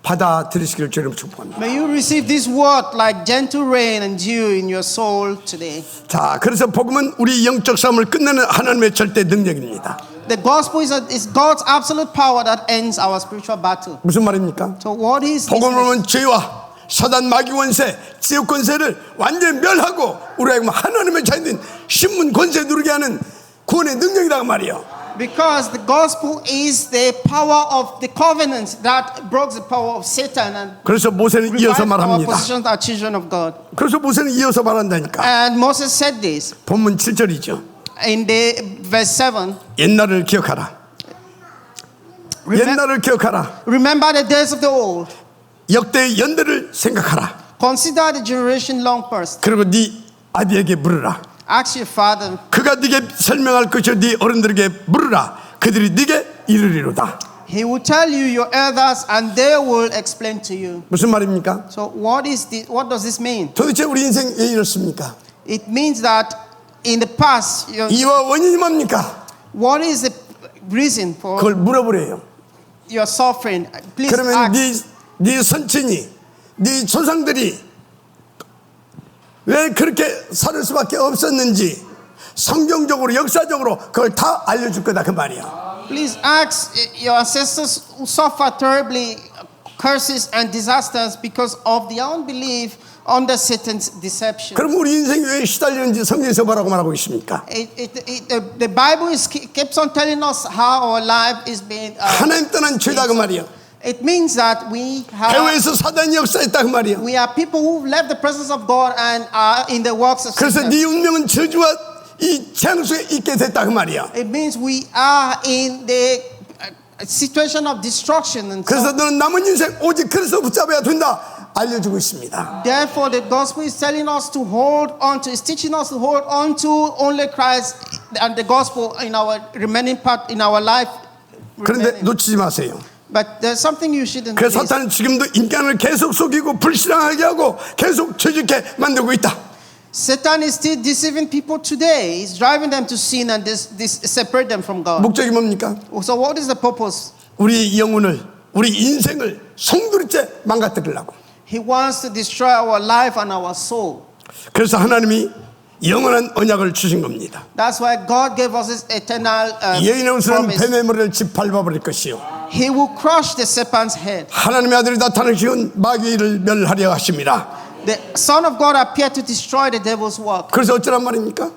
받아들이시기를 주님 축복합니다. May you receive this word like gentle rain and dew in your soul today. 자, 그래서 복음은 우리 영적 싸움을 끝내는 하나님의 절대 능력입니다. The gospel is God's absolute power that ends our spiritual battle. 무슨 말입니까? So what is this? 복음은 죄와 사단 마귀 권세, 지옥 권세를 완전히 멸하고 우리가 하나님의 자녀인 신문 권세 누리게 하는 구원의 능력이라고 말이에요. Because the gospel is the power of the covenant that broke the power of Satan and 그래서 모세는 이어서 revived our 말합니다. position as children of God. 그래서 모세는 이어서 말한다니까. And Moses said this 본문 7절이죠. in the verse 7. 옛날을 기억하라. 옛날을 기억하라. Remember the days of the old. 역대의 연대를 생각하라. Consider the generation long past. 그리고 네 아비에게 물으라. Ask your father. 그가 네게 설명할 것을 네 어른들에게 물으라. 그들이 네게 이르리로다. He will tell you your elders and they will explain to you. 무슨 말입니까? So what does this mean? 도대체 우리 인생 왜 이렇습니까? It means that in the past, 이와 원인이 뭡니까? what is the reason for 그걸 물어보래요. your suffering? Please 그러면 ask. 네 선친이, 네 조상들이 왜 그렇게 살 수밖에 없었는지 성경적으로 역사적으로 그걸 다 알려줄 거다 그 말이야. Please ask your ancestors who suffered terribly curses and disasters because of their unbelief under Satan's deception. 그럼 우리 인생이 왜 시달리는지 성경에서 뭐라고 말하고 있습니까? The Bible keeps on telling us how our life is being. 하나님 떠난 죄다 그 말이야. It means that we have. 배후에서 사단이 역사했다 그 말이야. We are people who left the presence of God and are in the works of 그래서 Satan. 네 운명은 저주와 이 재앙 속에 있게 됐다 그 말이야. It means we are in the situation of destruction. And 그래서 so, 너는 남은 인생 오직 그리스도 붙잡아야 된다 알려주고 있습니다. therefore, the gospel is telling us to hold on to, is teaching us to hold on to only Christ and the gospel in our remaining part in our life. 그런데 remaining. 놓치지 마세요. But there's something you shouldn't 그래서 miss. 사탄은 지금도 인간을 계속 속이고 불신앙하게 하고 계속 죄짓게 만들고 있다. Satan is still deceiving people today. He's driving them to sin and separate them from God. 목적이 뭡니까? So what is the purpose? 우리 영혼을, 우리 인생을 송두리째 망가뜨리려고. He wants to destroy our life and our soul. 그래서 하나님이 영원한 언약을 주신 겁니다. That's why God gave us His eternal 여인의 옷은 promise. 뱀의 머리를 짓밟아버릴 것이요. He will crush the serpent's head. 하나님의 아들이 나타나시면 마귀를 멸하려 하십니다. The Son of God appeared to destroy the devil's work. 그래서 어쩌란 말입니까?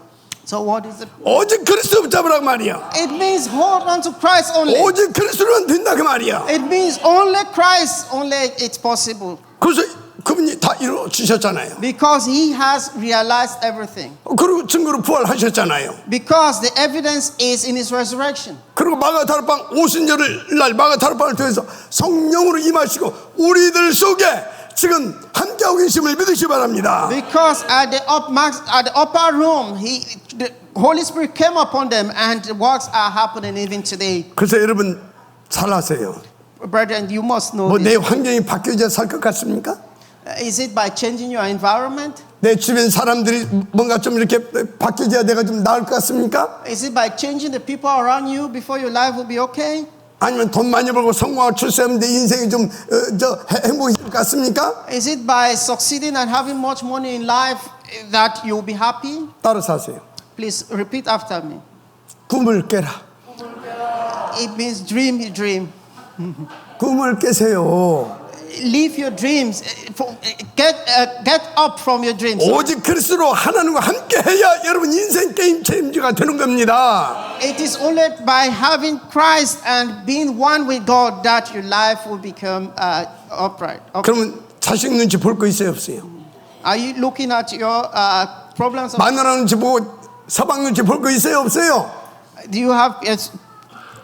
So what is it? 오직 그리스도 붙잡으라고 말이야. It means hold on to Christ only. 오직 그리스도로는 된다 그 말이야. It means only Christ, only it's possible. 그래서 그분이 다 이루어 주셨잖아요. Because He has realized everything. 그리고 증거로 부활하셨잖아요. Because the evidence is in His resurrection. 그리고 마가다락방 오순절을 날 마가다락방을 통해서 성령으로 임하시고 우리들 속에 지금 함께하고 계심을 믿으시 바랍니다. Because at the upper room, the Holy Spirit came upon them, and works are happening even today. 그래서 여러분 잘 아세요. Brethren, you must know 뭐 내 this. 환경이 바뀌어져 살 것 같습니까? Is it by changing your environment? 내 주변 사람들이 뭔가 좀 이렇게 바뀌어져야 내가 좀 나을 것 같습니까? Is it by changing the people around you before your life will be okay? 아니면 돈 많이 벌고 성공하고 출세하면 내 인생이 좀 행복해질 것 같습니까? Is it by succeeding and having much money in life that you'll be happy? 따라서 하세요. Please repeat after me. 꿈을 깨라. It means dream your dream. 꿈을 깨세요. Live your dreams. Get up from your dreams. 오직 그리스도로 하나님과 함께 해야 여러분 인생 게임 체인저가 되는 겁니다. It is only by having Christ and being one with God that your life will become upright. 그러면 자식 눈치 볼 거 있어요, 없어요? Are you looking at your problems? 마누라 눈치 보고 서방 눈치 볼 거 있어요, 없어요? Do you have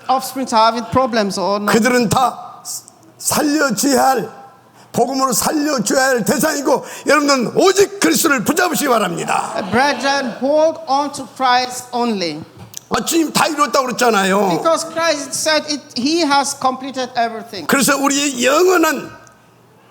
offspring having problems or not? 그들은 다 살려줘야 할 복음으로 살려줘야 할 대상이고 여러분은 오직 그리스도를 붙잡으시기 바랍니다. Brethren, hold on to Christ only. 주님 다 이뤘다고 그랬잖아요. Because Christ said He has completed everything. 그래서 우리의 영원한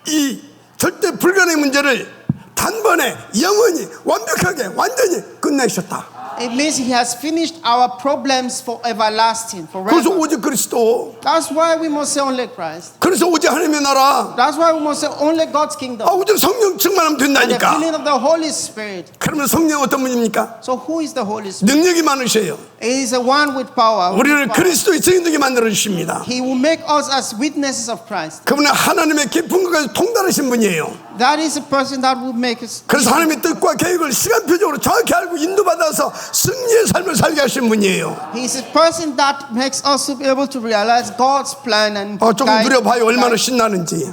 이 절대 불가능의 문제를 단번에 영원히 완벽하게 완전히 끝내셨다. It means He has finished our problems for everlasting, 그래서 forever. 오직 그리스도. That's why we must say only Christ. 그래서 오직 하나님의 나라. That's why we must say only God's kingdom. 오직 성령 충만하면 And the 된다니까. filling of the Holy Spirit. 그러면 성령 어떤 분입니까? So who is the Holy Spirit? 능력이 많으셔요. He is the one with power. 우리를 그리스도의 증인되게 만들어 주십니다. He will make us as witnesses of Christ. 그분은 하나님의 깊은 것까지 통달하신 분이에요. That is a person that will make us. 그래서 하나님의 뜻과 계획을 시간표적으로 정확히 알고 인도받아서 승리의 삶을 살게 하신 분이에요. He is a person that makes us to be able to realize God's plan and 조금 누려봐요. 얼마나 신나는지.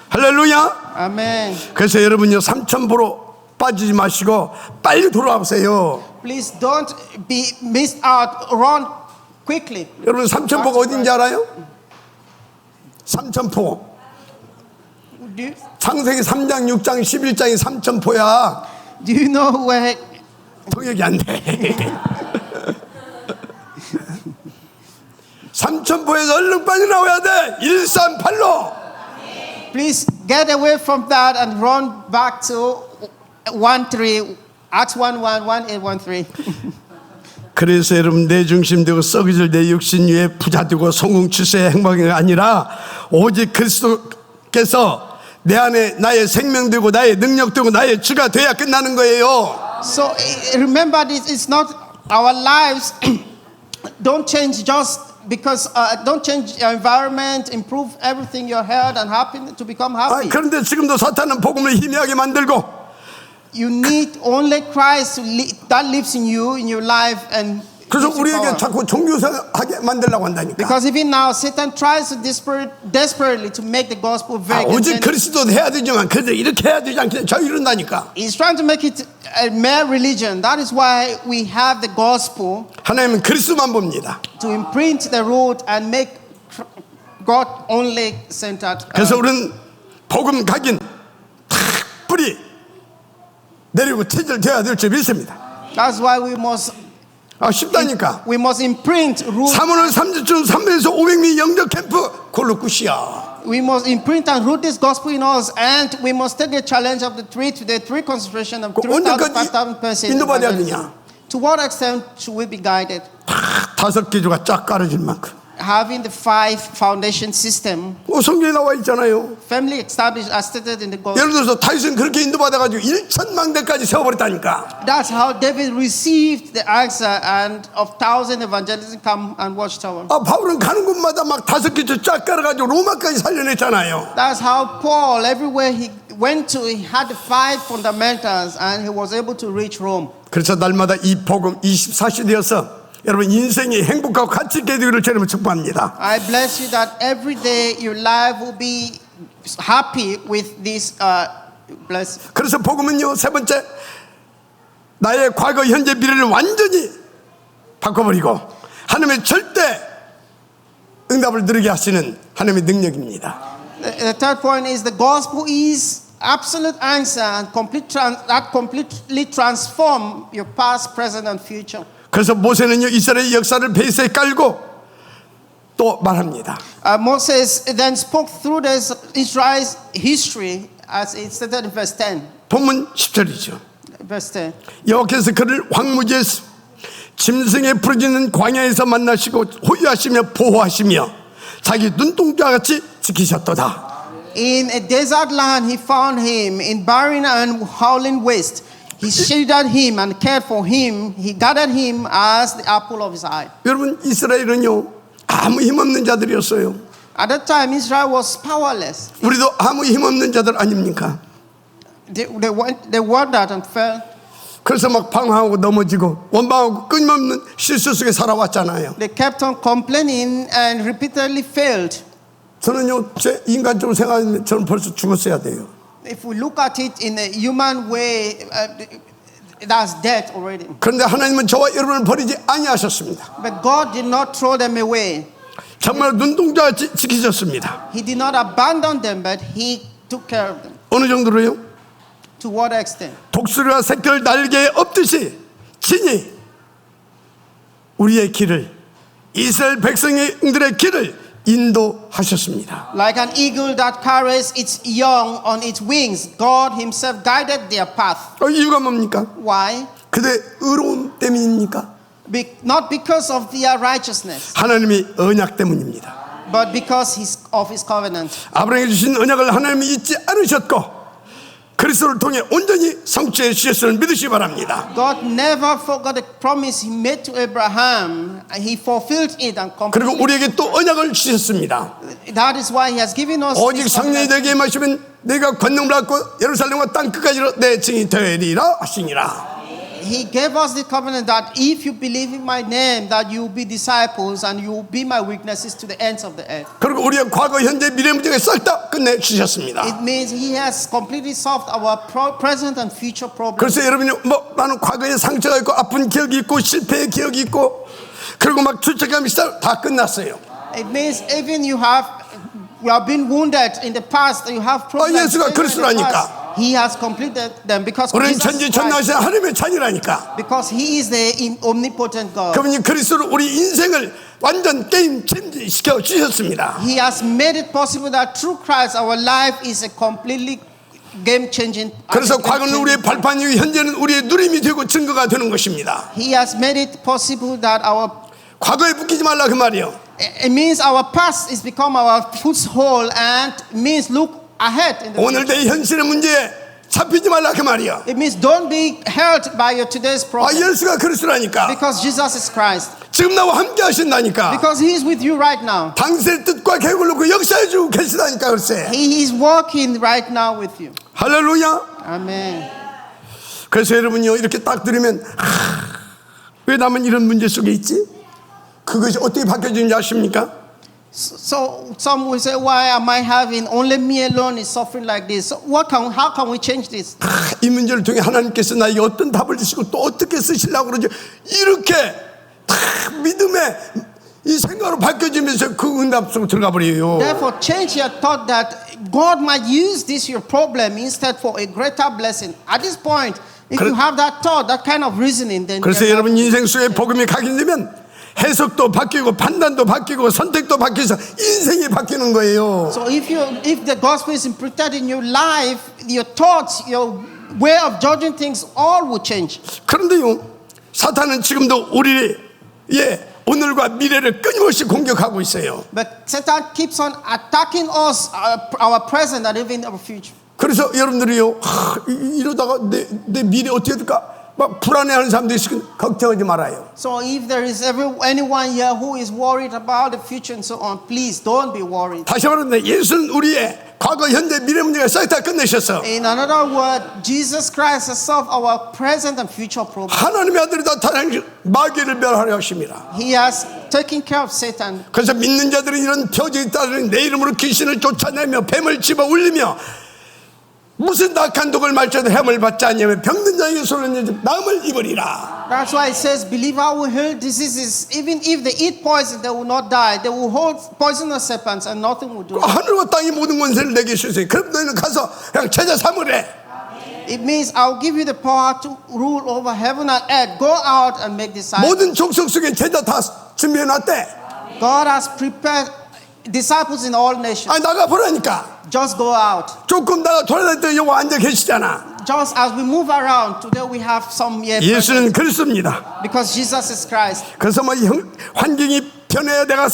할렐루야. Amen. 그래서 여러분요 3,000%로 빠지지 마시고 빨리 돌아와 보세요. Please don't be missed out. Run quickly. 여러분 3,000%가 어딘지 알아요? 3,000%. 창세기 3장, 6장, 11장이 3,000%야. Do you know where? 통역이 안 돼. 3,000%에서 얼른 빨리 나와야 돼. 138로. Please get away from that and run back to 13 Acts 11:1813. 그래서 여러분 내 중심 되고 썩어질 내 육신 위에 부자 되고 성공 출세의 행복이 아니라 오직 그리스도께서 내 안에 나의 생명 되고 나의 능력 되고 나의 주가 돼야 끝나는 거예요. So remember this, it's not our lives. Don't change just because don't change your environment, improve everything, your health and happy to become happy. 그런데 지금도 사탄은 복음을 희미하게 만들고 You need only Christ that lives in you, in your life, and 그래서 gives you 우리에게 power. 자꾸 종교하게 만들려고 한다니까. Because even now Satan tries to desperately to make the gospel very 오직 convenient. 그리스도 해야 되지만 그래도 이렇게 해야 되지 않겠냐 저 이런다니까. He's trying to make it a mere religion. That is why we have the gospel 하나님은 그리스도만 봅니다. to imprint the road and make God only centered. 그래서 우리는 복음 각인 탁 뿌리 내리고 체질돼야 될 줄 믿습니다. That's why we must 쉽다니까. imprint root. 3월 30주 300에서 500미 영적 캠프 그걸로 끝이야. We must imprint and root this gospel in us, and we must take the challenge of the three concentration of 3,000, 5,000 persons. 인도받아야 되냐? To what extent should we be guided? 5개 주가 쫙 깔아질 만큼. Having the 5 foundation system 성경에 나와 있잖아요. firmly established as stated in the gospel. 예를 들어서 다윗은 그렇게 인도받아가지고 1,000망대까지 세워버렸다니까. That's how David received the answer and of 1,000 evangelists come and watch tower. 바울은 가는 곳마다 막 5개 주 쫙 깔아가지고 로마까지 살려냈잖아요. That's how Paul, everywhere he went to, he had the 5 fundamentals and he was able to reach Rome. 그래서 날마다 이 복음 24시되어서 여러분 인생이 행복하고 가치 있게 되기를 주님을 축복합니다. I bless you that every day your life will be happy with this blessing. 그래서 복음은요 세 번째 나의 과거 현재 미래를 완전히 바꿔버리고 하나님의 절대 응답을 누리게 하시는 하나님의 능력입니다. The third point is the gospel is absolute answer and that completely transform your past, present, and future. 그래서 모세는요 이스라엘 역사를 베이스에 깔고 또 말합니다. Moses then spoke through this Israel's history as it stated in verse 10. 본문 10절이죠. Verse 10. 여호와께서 그를 황무지에서 짐승에 부르짖는 광야에서 만나시고 호위하시며 보호하시며 자기 눈동자와 같이 지키셨도다. In a desert land, he found him. In barren and howling waste, he shielded him and cared for him. He guarded him as the apple of his eye. 여러분 이스라엘은요 아무 힘없는 자들이었어요. At that time, Israel was powerless. 우리도 아무 힘없는 자들 아닙니까? They wandered and fell. 그래서 막 방황하고 넘어지고 원망하고 끊임없는 실수 속에 살아왔잖아요. They kept on complaining and repeatedly failed. 저는요 제 인간적으로 생각하면 저는 벌써 죽었어야 돼요. If we look at it in a human way, that's death already. 그런데 하나님은 저와 여러분을 버리지 아니하셨습니다. But God did not throw them away. 정말 눈동자같이 지키셨습니다. He did not abandon them, but He took care of them. 어느 정도로요? To what extent? 독수리와 새끼를 날개에 엎듯이 친히 우리의 길을 이스라엘 백성들의 길을 인도하셨습니다. Like an eagle that carries its young on its wings, God Himself guided their path. 이유가 뭡니까? Why? 그들의 의로움 때문입니까? Not because of their righteousness, 하나님의 언약 때문입니다. but because of His covenant. 아브라함에게 주신 언약을 하나님이 잊지 않으셨고 그리스도를 통해 온전히 성취해 주셨음을 믿으시기 바랍니다. God never forgot the promise He made to Abraham. He fulfilled it and 그리고 completed. 우리에게 또 언약을 주셨습니다. That is why He has given us. 오직 this 성령이 covenant. 되게 마시면 내가 권능을 받고 예루살렘과 땅 끝까지로 내 증인이 되리라 하시니라. He gave us the covenant that if you believe in my name, that you will be disciples and you will be my witnesses to the ends of the earth. 그리고 우리의 과거, 현재, 미래 문제를 싹 다 끝내 주셨습니다. It means He has completely solved our present and future problems. 그래서 여러분이 뭐 나는 과거에 상처가 있고 아픈 기억이 있고 실패의 기억이 있고 그리고 막 죄책감이 다 끝났어요. It means even you have been wounded in the past, you have problems. 예수가 in the 그리스도라니까. past. He has completed them because 우리는 Jesus is Christ. 전지전능하신 하나님의 자녀라니까. Because He is the omnipotent God. 그분이 그리스도로 우리 인생을 완전 게임 체인지 시켜 주셨습니다. He has made it possible that through Christ our life is a completely game-changing. 그래서 과거는 우리의 발판이고 현재는 우리의 누림이 되고 증거가 되는 것입니다. He has made it possible that our 과거에 묶이지 말라 그 말이요. it means our past is become our foothold and means look ahead in the 오늘 future. 내 현실의 문제에 잡히지 말라 그 말이요. It means don't be held by your today's problem 예수가 그리스도라니까. because Jesus is Christ. 지금 나와 함께 하신다니까. Because He is with you right now. 당신의 뜻과 계획을 놓고 역사해 주고 계시다니까 글쎄. He is working right now with you. 할렐루야. Amen. 그래서 여러분요 이렇게 딱 들으면 왜 나만 이런 문제 속에 있지? 그것이 어떻게 바뀌어지는지 아십니까? So some will say, why am I having only me alone is suffering like this? So how can we change this? 이 문제를 통해 하나님께서 나에게 어떤 답을 주시고 또 어떻게 쓰시려고 그러지? 이렇게 다 믿음의 이 생각으로 바뀌어지면서 그 응답 속으로 들어가 버려요. Therefore, change your thought that God might use this your problem instead for a greater blessing. At this point, if you have that thought, that kind of reasoning, then 그래서 여러분 인생 속에 복음이 각인되면 해석도 바뀌고 판단도 바뀌고 선택도 바뀌어서 인생이 바뀌는 거예요. so if the gospel is imprinted in your life, your thoughts, your way of judging things, all will change. 그런데요, 사탄은 지금도 우리의 오늘과 미래를 끊임없이 공격하고 있어요. But Satan keeps on attacking us, our present and even our future. 그래서 여러분들이요, 이러다가 내 미래 어떻게 될까? 막 불안해하는 사람도 있으니 걱정하지 말아요. So if there is anyone here who is worried about the future and so on, please don't be worried. 다시 말하면 예수는 우리의 과거, 현재, 미래 문제가 싹 다 끝내셨어. In another word, Jesus Christ has solved our present and future problems. 하나님의 아들이 나타나는 마귀를 멸하려 하십니다. He has taken care of Satan. 그래서 믿는 자들은 이런 표적이 따르는 내 이름으로 귀신을 쫓아내며 뱀을 집어 울리며 무슨 낙한 독을 마셔도 해물 받지 아니하면 병든 자에게 손을 남을 입으리라. That's why it says, believer will heal diseases. Even if they eat poison, they will not die. They will hold poisonous serpents and nothing will do. 하늘과 땅의 모든 권세를 내게 주세요. 그럼 너희는 가서 그냥 제자 삼으래. It means I'll give you the power to rule over heaven and earth. Go out and make disciples. 모든 족속 속에 제자 다 준비해놨대. God has prepared disciples in all nations. 아, 나가보라니까. Just go out. 조금 나가 돌아다닐 때 여기 앉아 계시잖아. Just as we move around, today we have some here 예수는 그렇습니다. because Jesus is Christ. 그래서 뭐 환경이 변해야 내가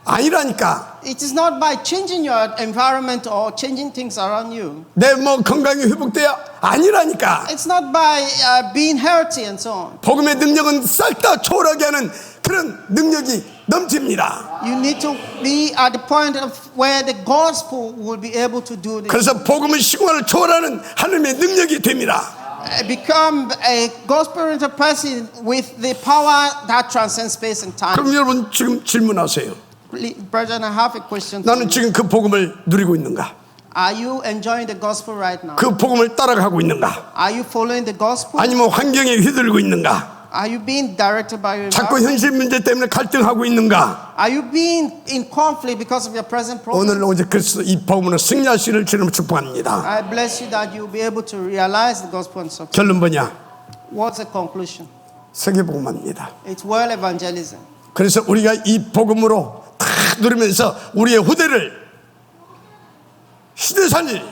아니라니까. It is not by changing your environment or changing things around you. 내 뭐 건강이 회복돼야 아니라니까. It's not by being healthy and so on. 복음의 능력은 싹 다 초월하게 하는 그런 능력이 넘칩니다. You need to be at the point of where the gospel will be able to do this. 그래서 복음은 시공간을 초월하는 하나님의 능력이 됩니다. Become a gospel-oriented person with the power that transcends space and time. 그럼 여러분 지금 질문하세요. Brethren, I have a question. 나는 지금 그 복음을 누리고 있는가? Are you enjoying the gospel right now? 그 복음을 따라가고 있는가? Are you following the gospel? 아니면 환경에 휘둘리고 있는가? Are you being directed by your 자꾸 environment? 현실 문제 때문에 갈등하고 있는가? Are you being in conflict because of your present problem? 오늘 오직 그리스도 이 복음으로 승리하시를 주님 축복합니다. I bless you that you'll be able to realize the gospel and success. 결론 뭐냐? What's the conclusion? 세계복음입니다. It's world evangelism. 그래서 우리가 이 복음으로 다 누리면서 우리의 후대를 시대살릴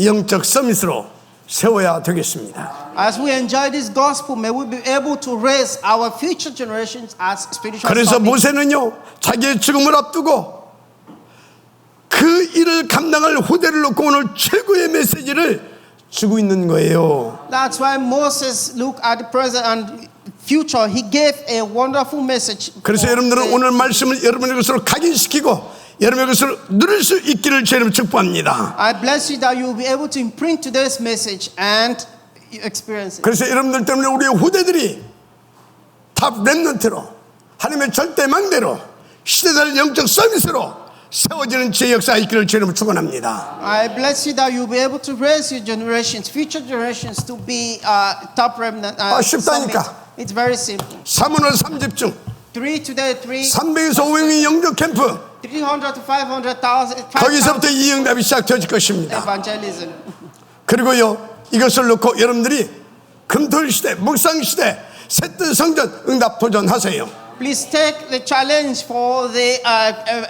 영적 서밋으로 세워야 되겠습니다. As we enjoy this gospel, may we be able to raise our future generations as spiritual 그래서 summits. 모세는요 자기의 죽음을 앞두고 그 일을 감당할 후대를 놓고 오늘 최고의 메시지를 주고 있는 거예요. That's why Moses looked at the present and future. He gave a wonderful message. 그래서 여러분들은 오늘 말씀을 여러분의 것으로 각인시키고 여러분의 것을 누릴 수 있기를 주님 축복합니다. I bless you that you will be able to imprint today's message and experience it. 그래서 여러분들 때문에 우리의 후대들이 탑 랩런트로 하나님의 절대 망대로 시대살 영적 서밋으로 세워지는 제 역사 있기를 주님 축원합니다. I bless you that you will be able to raise your generations, future generations, to be top remnant. 쉽다니까. summit. It's very simple. 사문을 3집중 3 today, 3. 300에서 500의 영적 캠프 300 to 500,000. 거기서부터 이 응답이 시작될 것입니다. Evangelism. 그리고요 이것을 놓고 여러분들이 금토일 시대 묵상 시대 새뜻 성전 응답 도전하세요. Please take the challenge for the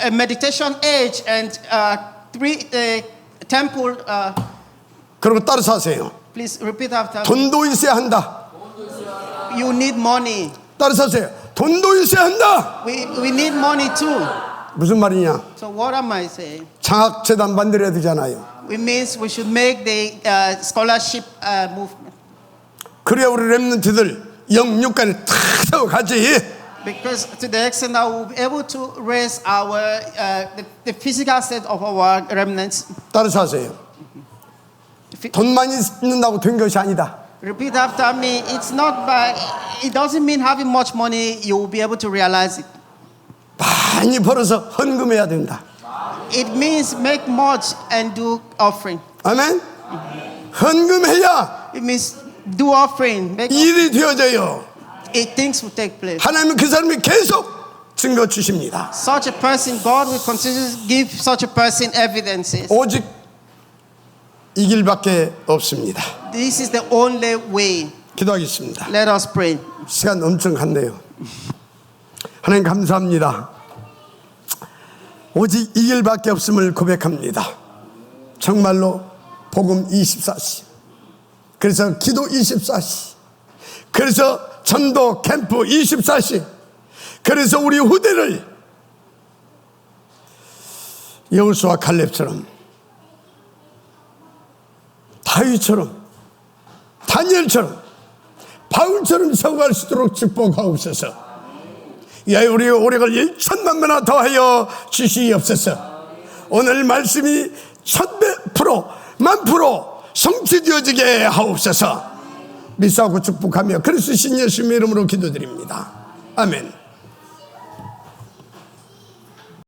meditation age and temple. 그리고 따라서 하세요. Please repeat after me. 돈도 있어야 한다. You need money. 따라서 하세요. 돈도 있어야 한다. We need money too. 무슨 말이냐? So what am I saying? 장학재단 만들어야 되잖아요. It means we should make the scholarship movement. 그래야 우리 랩런트들 영육간에 탁 세워가지. Because to the extent that we'll be able to raise our the physical state of our remnants. 따라서 하세요. 돈 많이 있는다고 된 것이 아니다. Repeat after me. It doesn't mean having much money you will be able to realize it. 많이 벌어서 헌금해야 된다. It means make much and do offering. 아멘. 헌금해야 It means do offering. Make 일이 되어져요. things will take place. 하나님은 그 사람이 계속 증거 주십니다. Such a person, God will continue to give such a person evidences. 오직 이 길밖에 없습니다. This is the only way. 기도하겠습니다. Let us pray. 시간 엄청 갔네요. 하나님 감사합니다. 오직 이 길밖에 없음을 고백합니다. 정말로 복음 24시, 그래서 기도 24시, 그래서 전도 캠프 24시, 그래서 우리 후대를 여호수아 갈렙처럼 다윗처럼 다니엘처럼 바울처럼 세워갈 수 있도록 축복하옵소서. 야, 우리 오래갈 1천만 배나 더하여 주시옵소서. 오늘 말씀이 1000% 1000% 성취되어지게 하옵소서. 믿사오고 축복하며 그리스도 신 예수님의 이름으로 기도드립니다. 아멘.